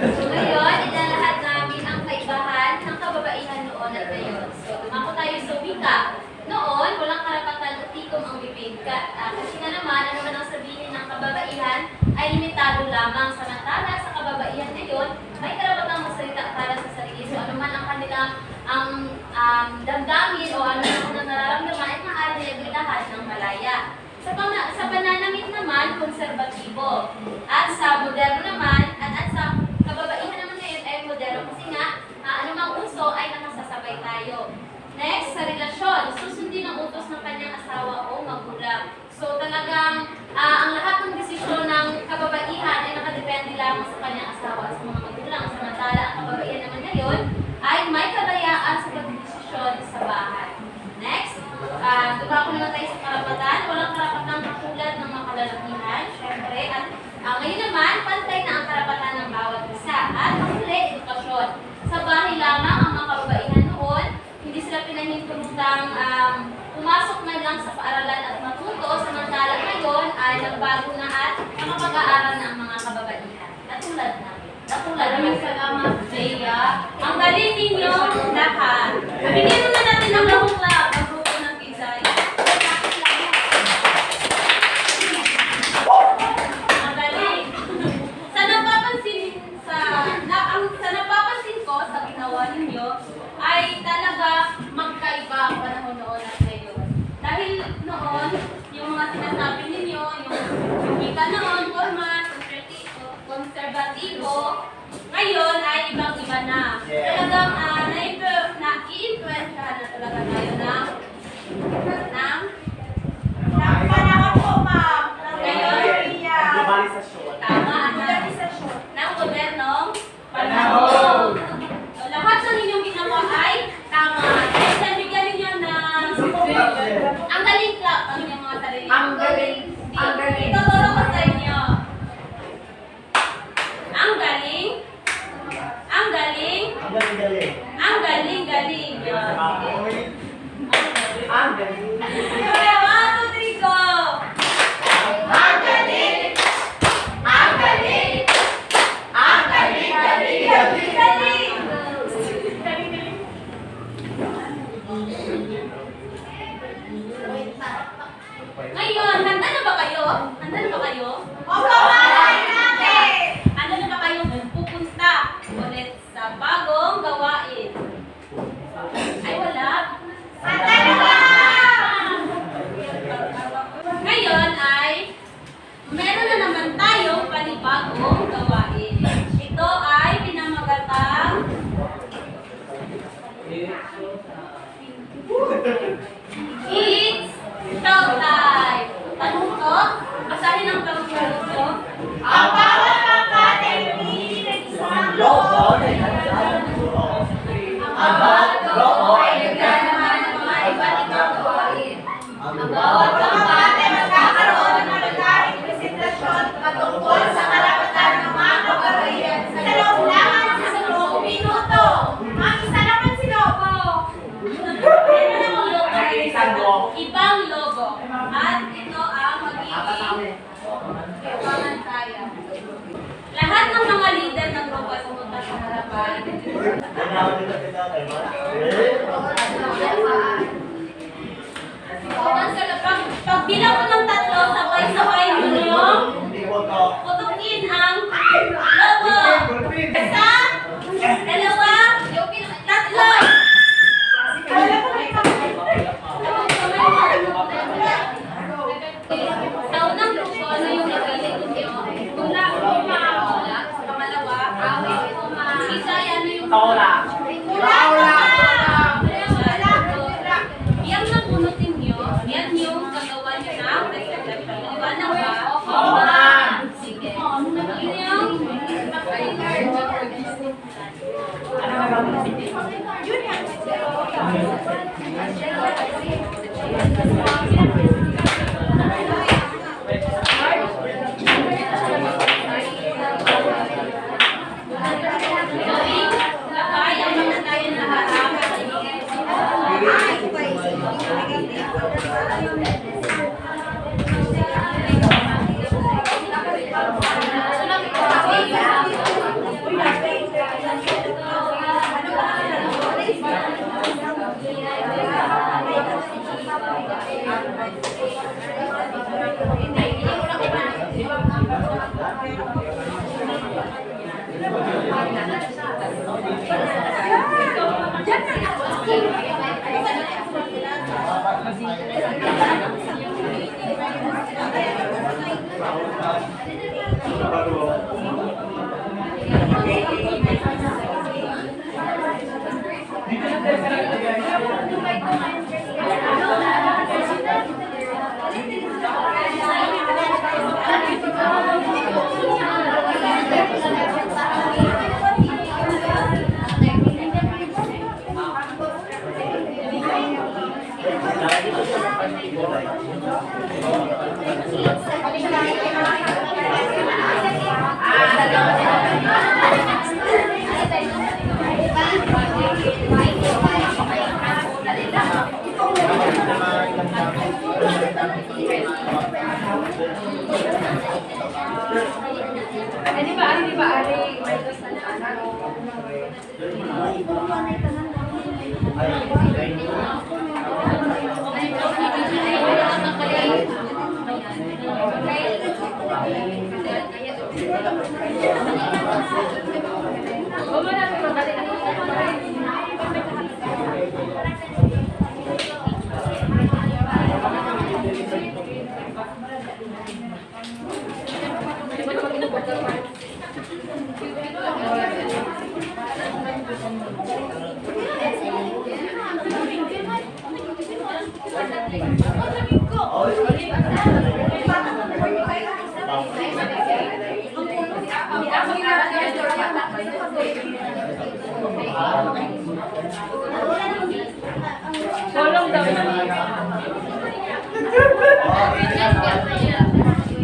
So ngayon, idalahat namin ang kaibahan ng kababaihan noon at ngayon. So tumako tayo sa wika. Noon, walang karapatan at tikom ang bibig. Kasi nga naman, ano man ang sabihin ng kababaihan ay limitado lamang. Samantala sa kababaihan ngayon, may karapatang magsalita para sa sarili. So ano man ang kanilang damdamin o ano man ang nararamdaman ay maaari na ilahat ng malaya. Sa pananamit naman, konserbatibo. At sa moderno naman, at sa kababaihan naman ngayon ay moderno kasi nga, anumang uso ay nakasasabay tayo. Next, sa relasyon, susundin ang utos ng kanyang asawa o magulang. So talagang ang lahat ng desisyon ng kababaihan ay nakadepende lamang sa kanyang asawa at sa mga magulang. Samantala, ang kababaihan naman ngayon ay may kalayaan sa pagdesisyon sa bahay. Next, tumako naman tayo sa karapatan. Walang karapatang katulad ng mga kalalakihan, syempre. At ngayon naman, pantay na ang karapatan ng bawat isa. At panghuli, edukasyon. Sa bahay lamang ang mga kababaihan noon, hindi sila pinahintulutang pumasok man lang sa paaralan at matuto. Samantala ngayon ay nagbago na at nakapag-aaral na ang mga kababaihan. Natulad namin. Maraming salamat, Jaya. Ang galing ninyo lahat. Bigyan naman natin ng lamuklap ang grupo ng Bisaya. Ang galing. Sa napapansin ko sa ginawa ninyo ay talaga magkaiba ang panahon noon at ngayon. Dahil noon, yung mga sinasabi ninyo, yung wika noon, format, tipo ngayon ay ibang-iba na. Yes. Talagang na-i-influensyahan na talaga tayo ng Panahon po, ma'am. Ngayon, Globalisasyon. tama na ng modernong panahon. So, lahat ng inyong ginawa ay tama. Kasi bigyan ninyo ng ang galing clap ang inyong mga sarili. Ang galing. Ang galing. Ituturo ko sa inyo. Ang galing. Ang galing. Ang galing-galing. Ang galing-galing. Ang galing. Okay, 1, 2, 3, go! Ang galing! Ang galing! Ang galing! Galing! Galing! Galing! Ngayon, handa na ba kayo? Handa na ba kayo? Opo, malay natin! Handa na ba kayong pupunta ulit sa bagong gawain? Ay, wala. Handa na ba? Ngayon ay meron na naman tayong panibagong gawain. Ito ay pinamagatang It's Showtime! Tanong ko, basahin ang tanong ko. Ang bawat pangkat ay pinili ng isang Logo. logo. Ang bawat logo ay naglalaman ng mga iba't ibang gawain. Ang Bawat pangkat ay magkakaroon ng malagayang presentasyon patungkol sa karapatan ng mga kababaihan sa loob lamang sa 10 minuto. Ang isa naman si Logo. Meron ang logo. Isang logo. Ibang logo. At ito ang magiging pamantayan. Lahat ng mga leader ng grupo ay pumunta sa harapan. Pag bilang ko ng 3, sabay-sabay ninyo putukin ang logo. Isa, dalawa, tatlo. Sa unang grupo, ano yung napili ninyo? Wala. Sa pangalawa, isa, ano yung Yang nabunutin nyo, yan yung gagawa nyo ng presentation. Liwanag ba? Sige. Yun yung Lakay ang mamatayan na harap. Pantay na ba ito?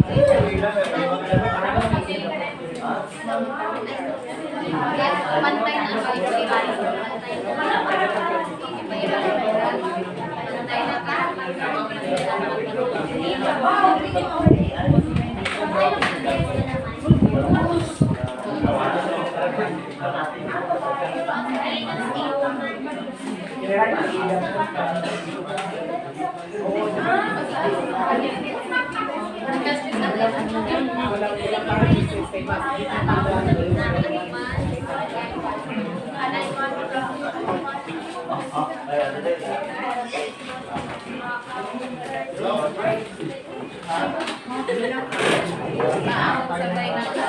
Pantay na ka?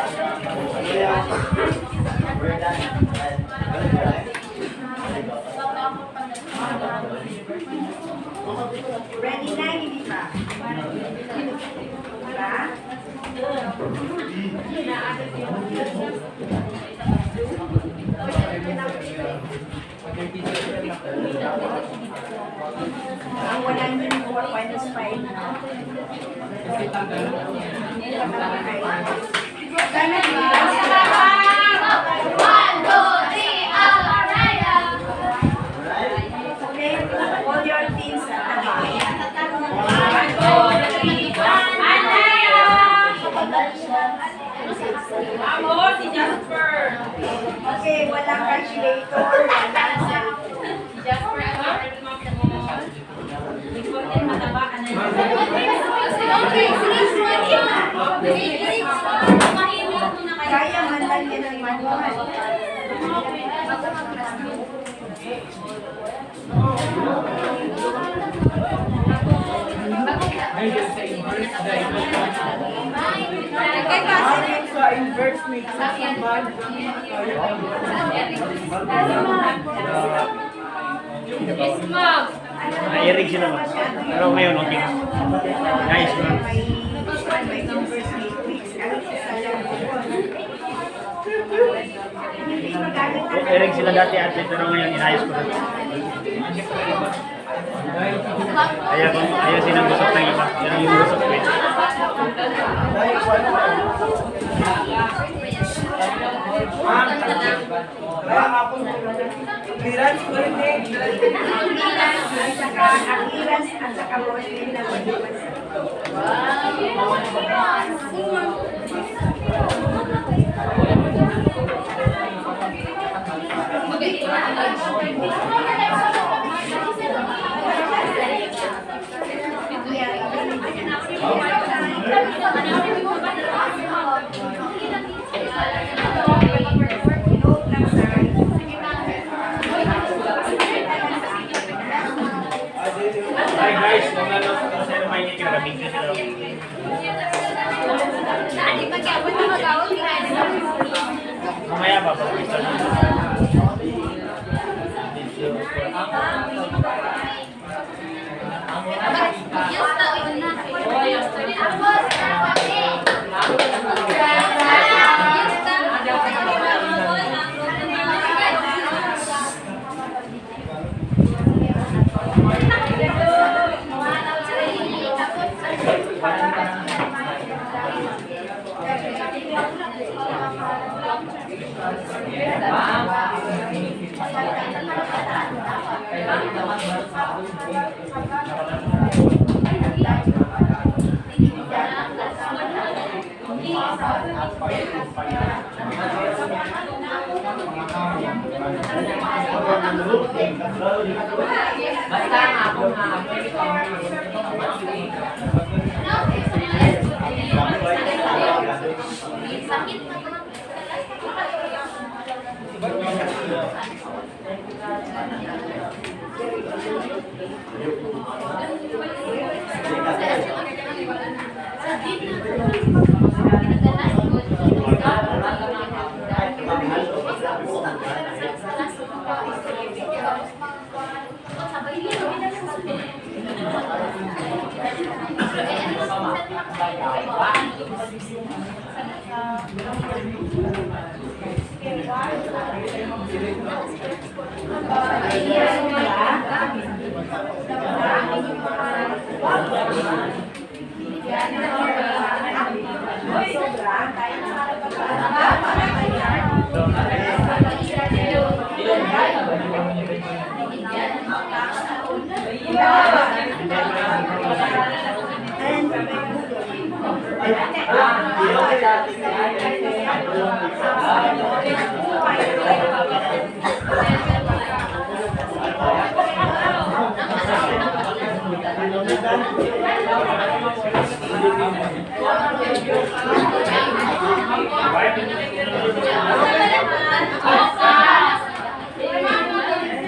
Ready na, hindi pa? Diba? Ang 104 minus 5. Sana ba? 1, 2, 3, alright! Okay, all your teams at the Vamos, si Jasper! Okay, walang calculator, wala sa... Jasper, ikaw din mataba ka na yun. Mahirap mo na kayo. Kaya man lang yan ang manual. Inverse makes Yes, ma'am. Nairig sila mo. Pero ngayon, okay na. Nice, ma'am. may inverse matrix. Ano sa lang? Hindi magalit na. Nairig sila dati ate, pero ngayon inayos ko na. Kaya sinagusap ng iba. Yan yung gusap ko eh. Clearance at saka Roslyn na mag-iwan sa note lang sa Hi guys, kung ano, kung sino may hindi kinagabing ko sila. Mamaya ba, pag-pista na.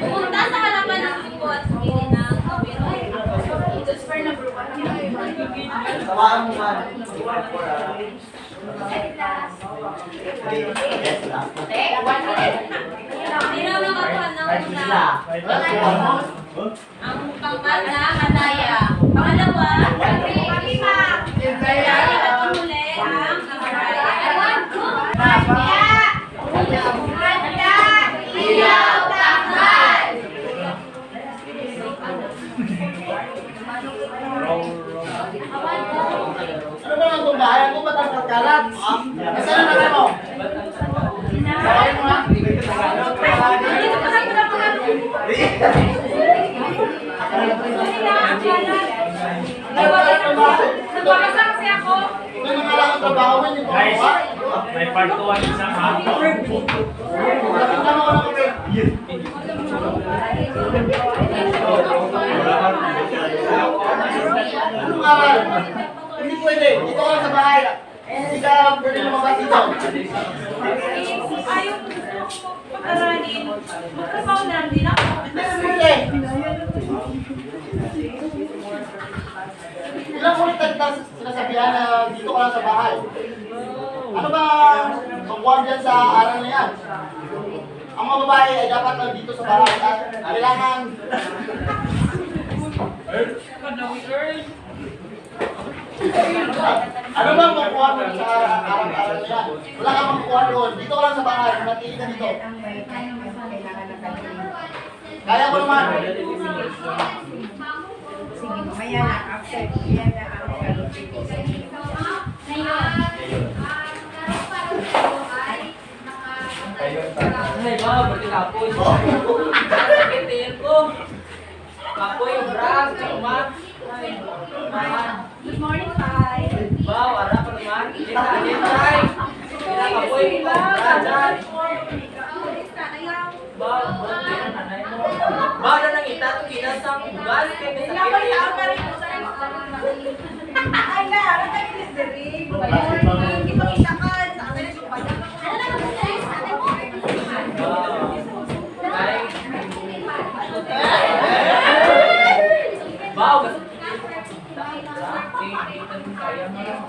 Pumunta sa harapan ng grupo at sumili ng biroy. Tawakan mo man. Sino nakakuha ng una? Ang pangkat na Anaya. Pangalawa, Kaya at huli ang Ilaw, takal! Ano ba ang tumbahan mo? Ba't ang kalat? Nasaan na mo? Sabayin mo nga. Nagpapasa kasi ako. Ito yung mga lang ang trabaho mo. Guys, may part 2 ang isang hapon. Lapit lang ako ng kape. Ano nga ba? Hindi pwede. Dito ka lang sa bahay. Hindi ka pwede lumabas dito. Ayaw ko gusto ko pag-aralin. Magtrabaho na lang din ako. Hindi pwede. Ilang ulit na kita sinasabihan na dito ka lang sa bahay. Ano ba pagkuhan dyan sa aral na yan? Ang mga babae ay dapat lang dito sa bahay at kailangan ano ba ang makuha mo sa aral na yan? Wala kang makuha doon. Dito ka lang sa bahay. Manatili ka dito. Kaya ko naman. Ay, ba, pati kapoy. Kitin ko. Kapoy, brag, umat. Good morning, Pai. Ba, wala pa naman. Hindi tayo. Kina kapoy, brag. Ba, buti ang nanay mo. Ba, na nang itato kinasang ugal. Kaya sa Ay, na, ano tayo ni Siri? Ipag-isakan. Sa akin yung pala. Wow, kaya mo lang.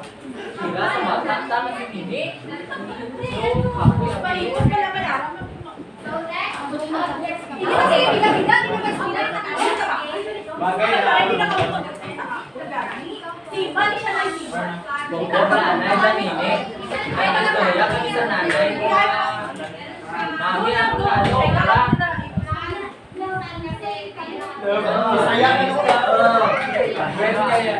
Sila sa bata, tama si Tini. So, kapoy ang Paliwan ka naman ako. Bagay na. Bali siya lang siya. Tungkol sa nanay sa Nini. Ay, istorya kami sa nanay. Mami ang ano, wala. Masaya ka na. Kaya kaya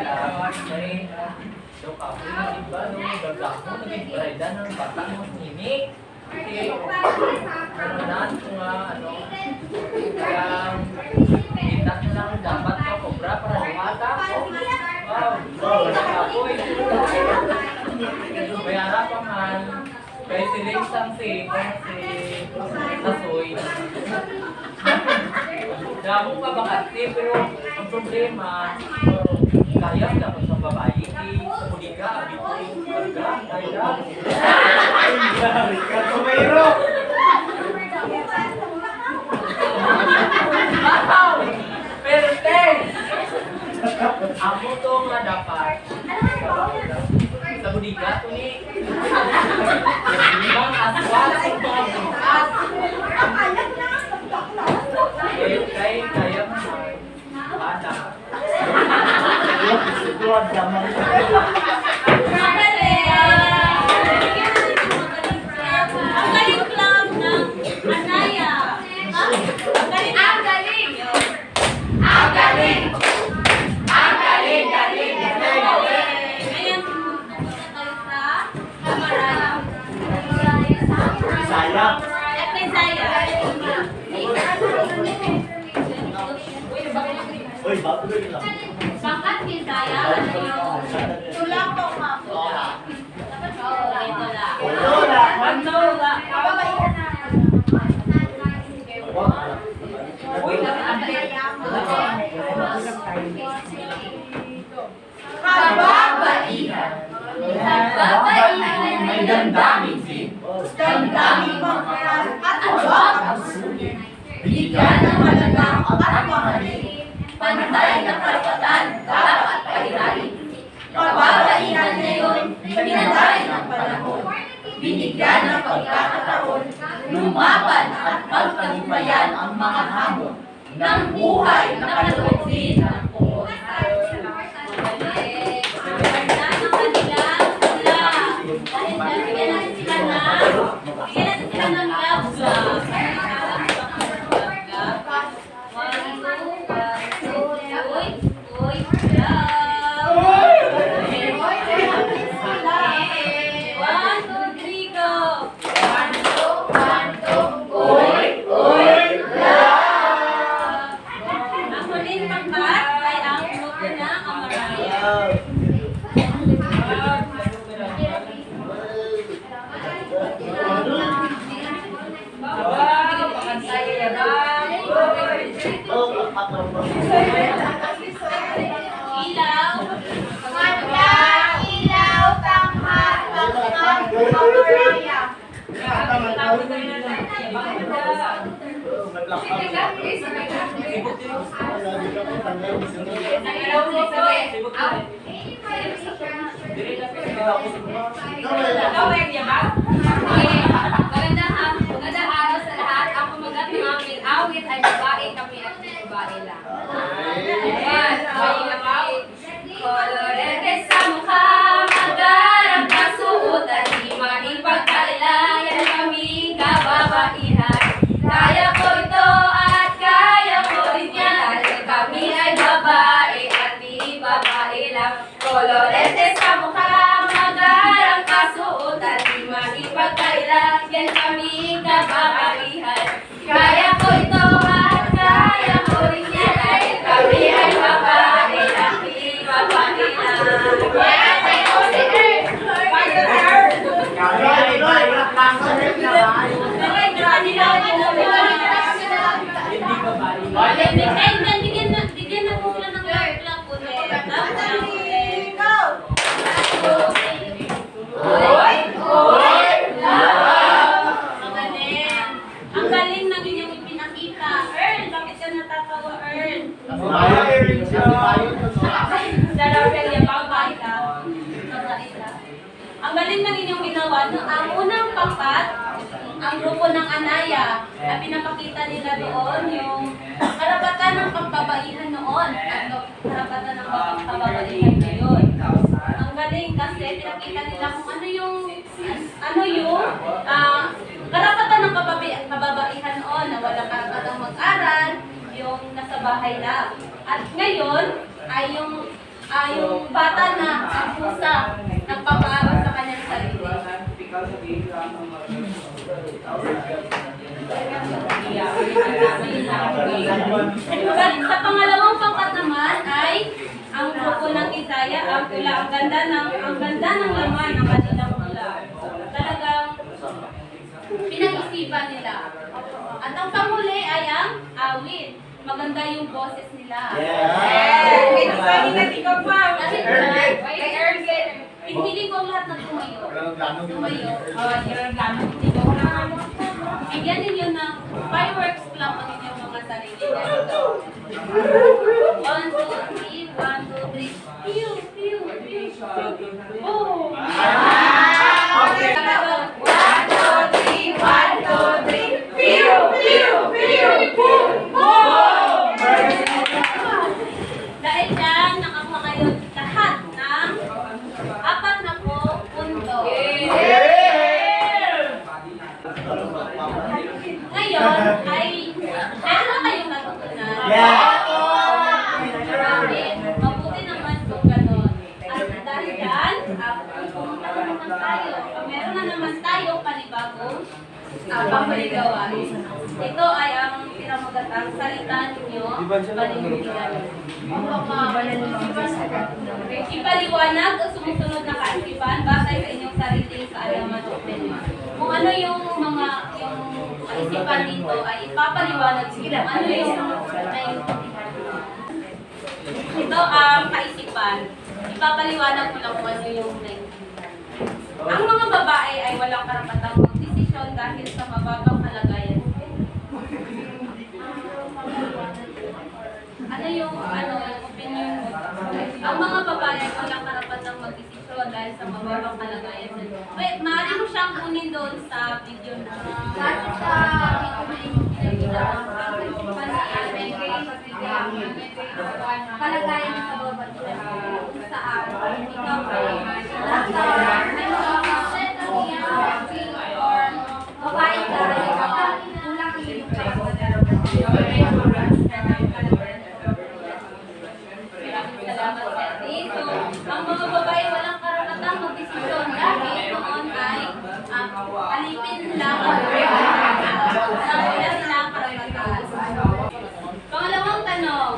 so, kapoy na iba, nung gagak mo, naging brida ng bata mo Nini. Kasi, ano na, kung ano, kaya, itak na lang dapat ka kubra para lumata. Wow, kapoy. Mayara pa man. Kaya si Rex ang si Tasoy. Damo pa bakati, pero ang problema, kaya dapat sa babae, sa bulika, abito yung barga, kaya. Tumero. Wow! Pero ten! Amo to nga dapat. Sa bulika, to ni. Ibang aswal, sa mga bukas. Kaya mo. Ada. Sigurad naman. Ang galing club ng Anaya. Ha? Ang galing. Ang galing! Ang galing! Ang galing! Galing! Ngayon, ba? Tuloy lang. Pangkat Bisaya, ano yung... Tulak po, ma'am. Dapat oo, ito lang. Wala. Mandola. Uy, kababaihan. Babaihan May damdaming din. Damdaming magkaroon at abang ang sulit. Bigyan ng malagang at mahalin. Pantay na karapatan dapat pairain. Kababaihan ngayon, pinatay ng panahon. Binigyan ng pagkakataon, lumaban at pagtagumpayan ang mga hamon ng buhay na kaloob din ng puot. Ganda ng kanilang hula. Dahil dyan, bigyan natin sila ng love song. Uy, love. 1, 2, 3, go. Ang huling pangkat ay ang grupo na Amaraya. Ilaw. Ilaw, tanghat, pangkat, pamaraya. Magandang araw sa lahat. Ang kumagat ng aming awit ay babae kami at babae lang. Ayan, Colorete sa mukha, magarang kasuotan, di maipagkailayan kami kababaihan. Kaya ko ito at kaya ko rin yan, dahil kami ay babae at di babae lang. Colorete sa mukha, magarang kasuotan, di maipagkailayan kami kababaihan. Kaya ko ito at kaya ko rin yan, dahil kami ay babae at di babae lang. Bigyan na po sila ng love clap ulit. Love clap ulit. Magaling. Ang galing ng inyong ipinakita. Earl, bakit ka natatawa, Earl? Darapel yan, babay ka. Babay ka. Ang galing ng inyong ginawa. Ang unang pangkat, ang grupo ng Anaya, na pinapakita nila doon yung karapatan ng pagbabaihan noon at karapatan ng pagbabaihan ngayon. Ang galing kasi pinakita nila kung ano yung karapatan ng kababaihan noon na walang karapatang mag-aral, yung nasa bahay lang. At ngayon ay yung bata na ang pusa nagpapaaral sa kanyang sarili. Sa pangalawang pangkat naman ay ang grupo ng Isaya, ang pula, ang ganda ng laman ng kanilang pula. Talagang pinag-isipan nila. At ang panghuli ay ang awit. Maganda yung boses nila. Kasi pinili ko ang lahat ng tumayo. Bigyan ninyo ng fireworks clap ang inyong mga sarili. 1, 2, 3, 1, 2, 3. Pew, pew, pew. Boom! 1, 2, 3, 1, 2, 3. Pew, pew, pew, boom, boom! Dahil dyan, nakakuha kayo lahat ng 40 punto. Ngayon ay meron na kayong natutunan. Mabuti naman kung gano'n. At dahil dyan, meron na naman tayo panibagong Pampaligawan. Ito ay ang pinamagatang salita ninyo, panindigan. Ipaliwanag ang sumusunod na kaisipan batay sa inyong sariling kaalaman o opinion. Kung ano yung mga kaisipan dito ay ipapaliwanag kung ano yung naiintindihan. Ito ang kaisipan. Ipapaliwanag ko lang kung ano yung naiintindihan. Ang mga babae ay walang karapatang magdesisyon dahil sa mababang kalagayan. Ano yung opinion mo? Ang mga babae ay walang karapatang magdesisyon dahil sa mababang kalagayan. Wait, maaari mo siyang kunin doon sa video na. Kasi sa kalagayan sa bawat kung saan ikaw ay or babae ka kulang yung Salamat, Seti. So, ang mga babae walang karapatang magdesisyon dahil noon ay alipin lang ang wala silang karapatan. Pangalawang tanong.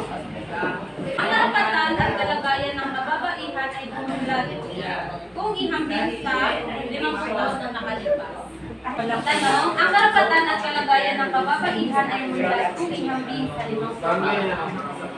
Ang karapatan at kalagayan ng kababaihan ay bumulat kung ihambing sa 50 taon na nakalipas. Tanong, ang karapatan at kalagayan ng kababaihan ay bumulat kung ihambing sa 50 taon.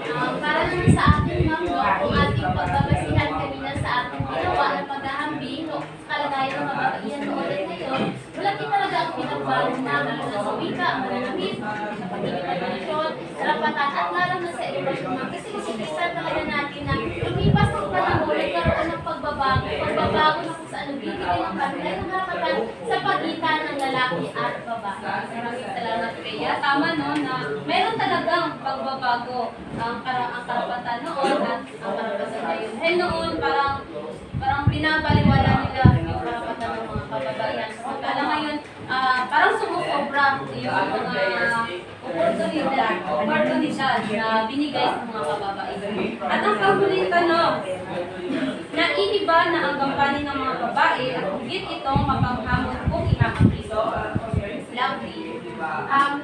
Para naman sa ating mga kung ating pagbabasihan kanina sa ating ginawa na paghahambing o sa kalagayan ng kababaihan noon at ngayon, wala din talaga ang pinagbago na lalo na sa wika, mananamit, sa pagiging tradisyon, karapatan at lalo na sa edukasyon. Kasi masisisan talaga natin na lumipas ang panahon, nagkaroon ng pagbabago na kung saan nagbibigay ng kanila ng karapatan sa pagitan ng lalaki at babae. Maraming salamat, Rhea. Tama no, na meron talagang pagbabago ang karapatan noon at ang karapatan ngayon. Dahil noon, parang binabaliwala nila yung karapatan ng mga kababaihan. Samantala ngayon, parang sumusobra yung mga oportunidad na binigay sa mga kababaihan. At ang panghuling tanong, naiiba na ang gampanin ng mga babae at higit itong mapanghamon kung ihakakito. Lovely. Ang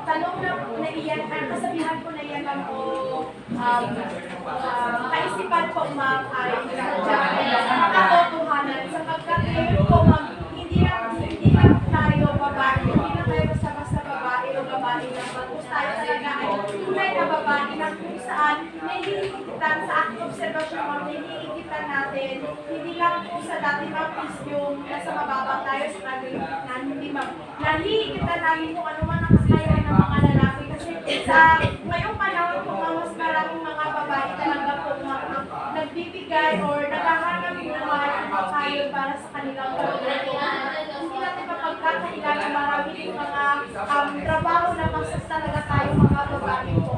tanong na iyan, ang kasabihan ko na iyan lang po, kaisipan po ma'am ay makatotohanan sapagkat ngayon po ma'am, hindi lang tayo babae, hindi lang tayo basta-basta babae o babae lang, bagos tayo talaga ay tunay na babae na kung saan nahihigpitan sa ating observasyon ma'am, nahihigpitan natin, hindi lang po sa dati ma'am is yung nasa mababang tayo sa nagigitnan, hindi ma'am, nahihigpitan namin kung ano man ang kakayahan ng mga lalaki kasi sa ngayong panahon po ma'am, mas maraming mga babae talaga po nagbibigay or naghahanap ng mga kayo para sa kanilang pagkakilan. Hindi natin mapagkakailan marami yung mga trabaho na masas talaga tayo mga babae po.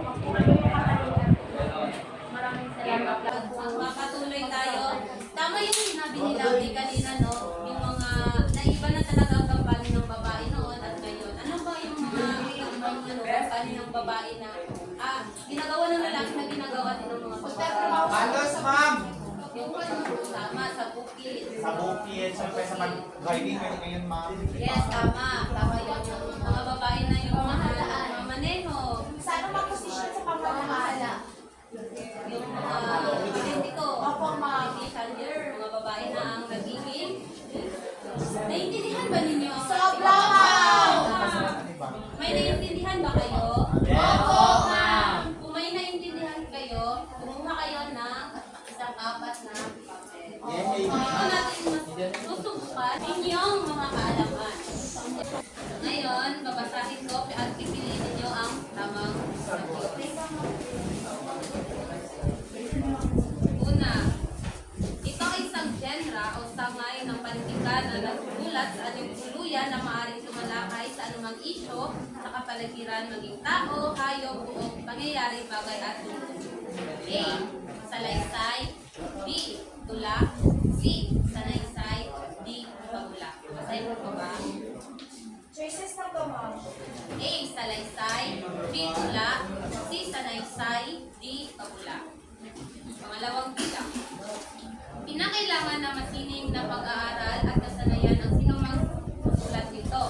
Maraming salamat. Mapatuloy tayo. Tama yung sinabi ni Lovely kanina, no? Yung mga naiba na talaga ang gampanin ng babae noon at ngayon. Ano ba yung mga gampanin ng babae na ginagawa ng lalaki na ginagawa din ng mga babae? Halos, ma'am! Yung tama, sa bukid. Sa bukid, siyempre sa pag-driving ngayon, ma'am. Yes, tama. Tama yung mga babae na yung maneho. Sa anong posisyon sa pamamahala? Yung politiko. Opo, ma'am. Mga babae na ang nagiging. Naiintindihan ba ninyo? Sobra, ma'am! May naiintindihan ba kayo? Opo, ma'am! Kung may naiintindihan kayo, kumuha kayo ng isang apat na papel. Ito natin susubukan inyong mga kaalaman. Ngayon, babasahin ko at pipiliin ninyo ang tamang sagot. Una, ito ay isang genre o sangay ng panitikan na nagsulat sa anong tuluyan na maaaring tumalakay sa anumang isyo sa kapaligiran maging tao, hayop, o pangyayari, bagay at tulong. A. Salaysay. B. Tula. C. Sanaysay. D. Pagula. Basahin mo pa ba? Choices na to, ma'am. A. Salaysay. B. Tula. C. Sanaysay. D. Pagula. Pangalawang bilang. Pinakailangan na masining na pag-aaral at kasanayan ng sinumang sulat nito.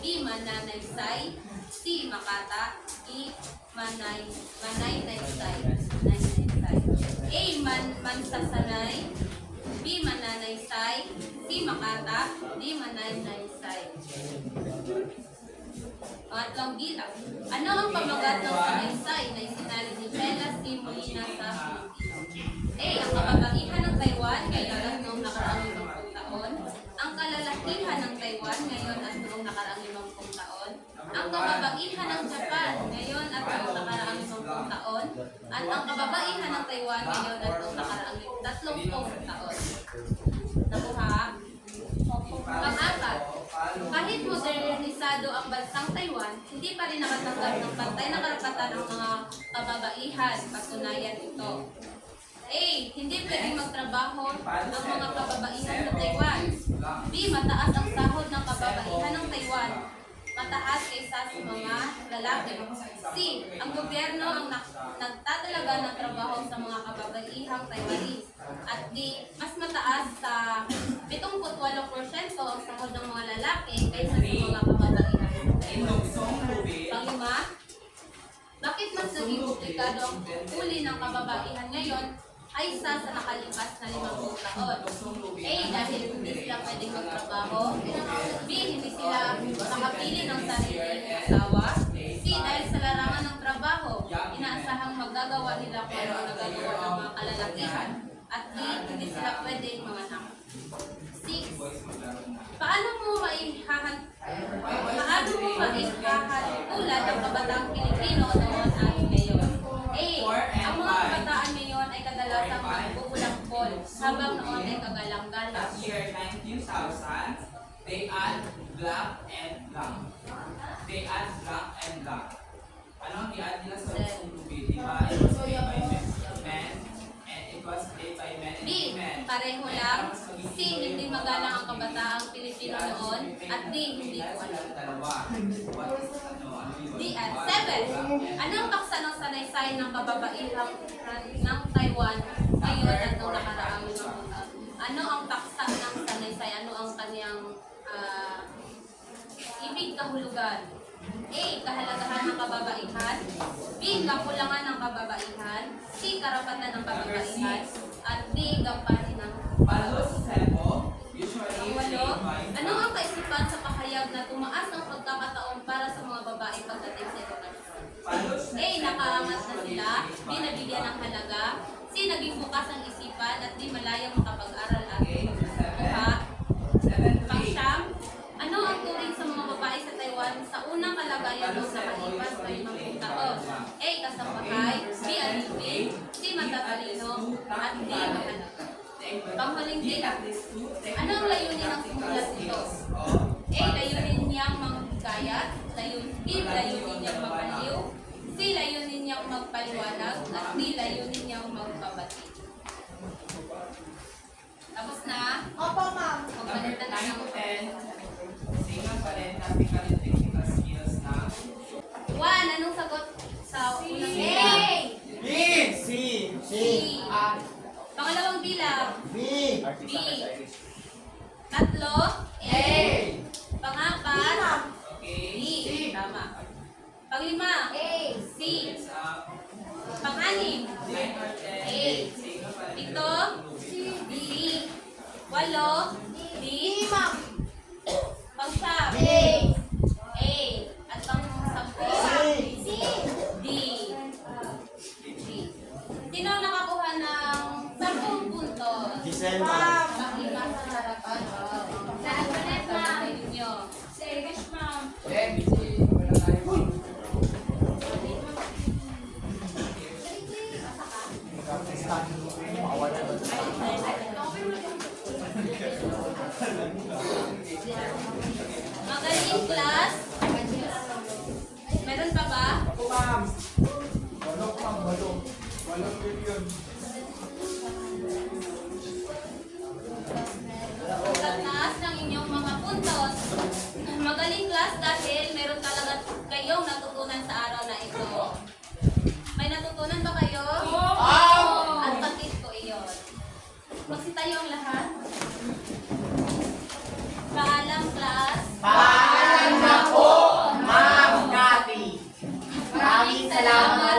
B. Mananaysay, C. Makata, E. Manaynaysay. A. Mansasanay, B. Mananaysay, C. Makata, D. Manaynaysay. Pangatlong bilang. Ano ang pamagat ng sanaysay na isinali ni Bella C. Molina sa Pilipino? A. Ang kababaihan ng Taiwan ngayon at noong nakaraang 50 taon. Ang kalalakihan ng Taiwan ngayon at noong nakaraang 50 taon. Ang kababaihan ng Japan ngayon at noong nakaraang 50 taon. At ang kababaihan ng Taiwan ngayon at noong nakaraang 30 taon. Nakuha? Pang-apat, kahit modernisado ang bansang Taiwan, hindi pa rin nakatanggap ng pantay na karapatan ng mga kababaihan. Patunayan ito. A. Hindi pwedeng magtrabaho ang mga kababaihan sa Taiwan. B. Mataas ang sahod ng kababaihan ng Taiwan. Mataas kaysa sa mga lalaki. C. Ang gobyerno ang nagtatalaga ng trabaho sa mga kababaihang Taiwanese. At D. Mas mataas sa 78% ang sahod ng mga lalaki kaysa sa mga kababaihan ng Taiwan. Panglima, bakit mas naging komplikado ang huli ng kababaihan ngayon ay sa nakalipas na 50 taon? A. Dahil hindi sila pwedeng magtrabaho. B. Hindi sila makapili ng sariling asawa. C. Dahil sa larangan ng trabaho, inaasahang magagawa nila kung ano nagagawa ng mga kalalakihan. At D. Hindi sila pwedeng manganak. 6. Paano mo maihahalulad ang kabataang Pilipino noon at ngayon? A. Ang mga kabataan ngayon ay kadalasang magpupulangkol habang noon ay kagalang-galang. Last year, 19,000, they add black and black. They add black and black. Ano ang i-add nila sa usong lubi? Diba? It was A by men, and it was A by men and B. women. Pareho lang. C. Hindi magalang ang kabataang Pilipino noon. At D. Hindi ko alam. Dalawa. Ano D. yun? At 7. Ano ang paksa ng sanaysay ng kababaihang ng Taiwan ngayon at noong nakaraang 50 taon? Ano ang paksa ng sanaysay? Ano ang kanyang ibig kahulugan? A. Kahalagahan ng kababaihan. B. Kakulangan ng kababaihan. C. Karapatan ng kababaihan. At D. Gampanin ng Palos Sebo, usually Pangwalo, played by ano ang kaisipan sa pahayag na tumaas ang pagkakataon para sa mga babae pagdating sa edukasyon? Palos A. Nakaangat na sila. B. Nabigyan ng halaga. C. Naging bukas ang isipan. At D. Malayang makapag-aral at kuha. Pangsyam, ano ang turing sa mga babae sa Taiwan sa unang kalagayan noong nakalipas na 50 taon? A. Kasambahay. B. Alipin. C. Matatalino. At D. Mahalaga. Panghuling din, ano ang layunin ng simulat nito? A. Layunin niyang manghikayat. B. Layunin niyang mapaliw. C. Layunin niyang magpaliwanag. At D. Layunin niyang magpabati. Tapos na? Opo, ma'am. Magpalit na ng 10, single parental technical skills na 1. Anong sagot sa unang A. bilang? B. C. C. Pangalawang bilang? B. B. Tatlo? A. Pangapat? okay. D. Tama. Panglima? A. C. Sa Pang-anim? 9 or 10, A. single parental Pito? D. Walo? D. ma'am. Pang-siyam? A. A. At pang-sampu? C. D. D. Sino ang nakakuha ng 10 puntos? Giselle, Ma'am. Panglima sa harapan. Sa Antoinette, ma'am. Ninyo. Service, ma'am. Magaling class. Meron pa ba? Ako, ma'am. Walok, ma'am. Walok. Walok yun. Tataas ng inyong mga puntos. Magaling class dahil meron talaga kayong natutunan sa araw na ito. May natutunan ba kayo? At bakit ko iyon? Magsitayo ang lahat. Paalam class. Paalam na po! Sama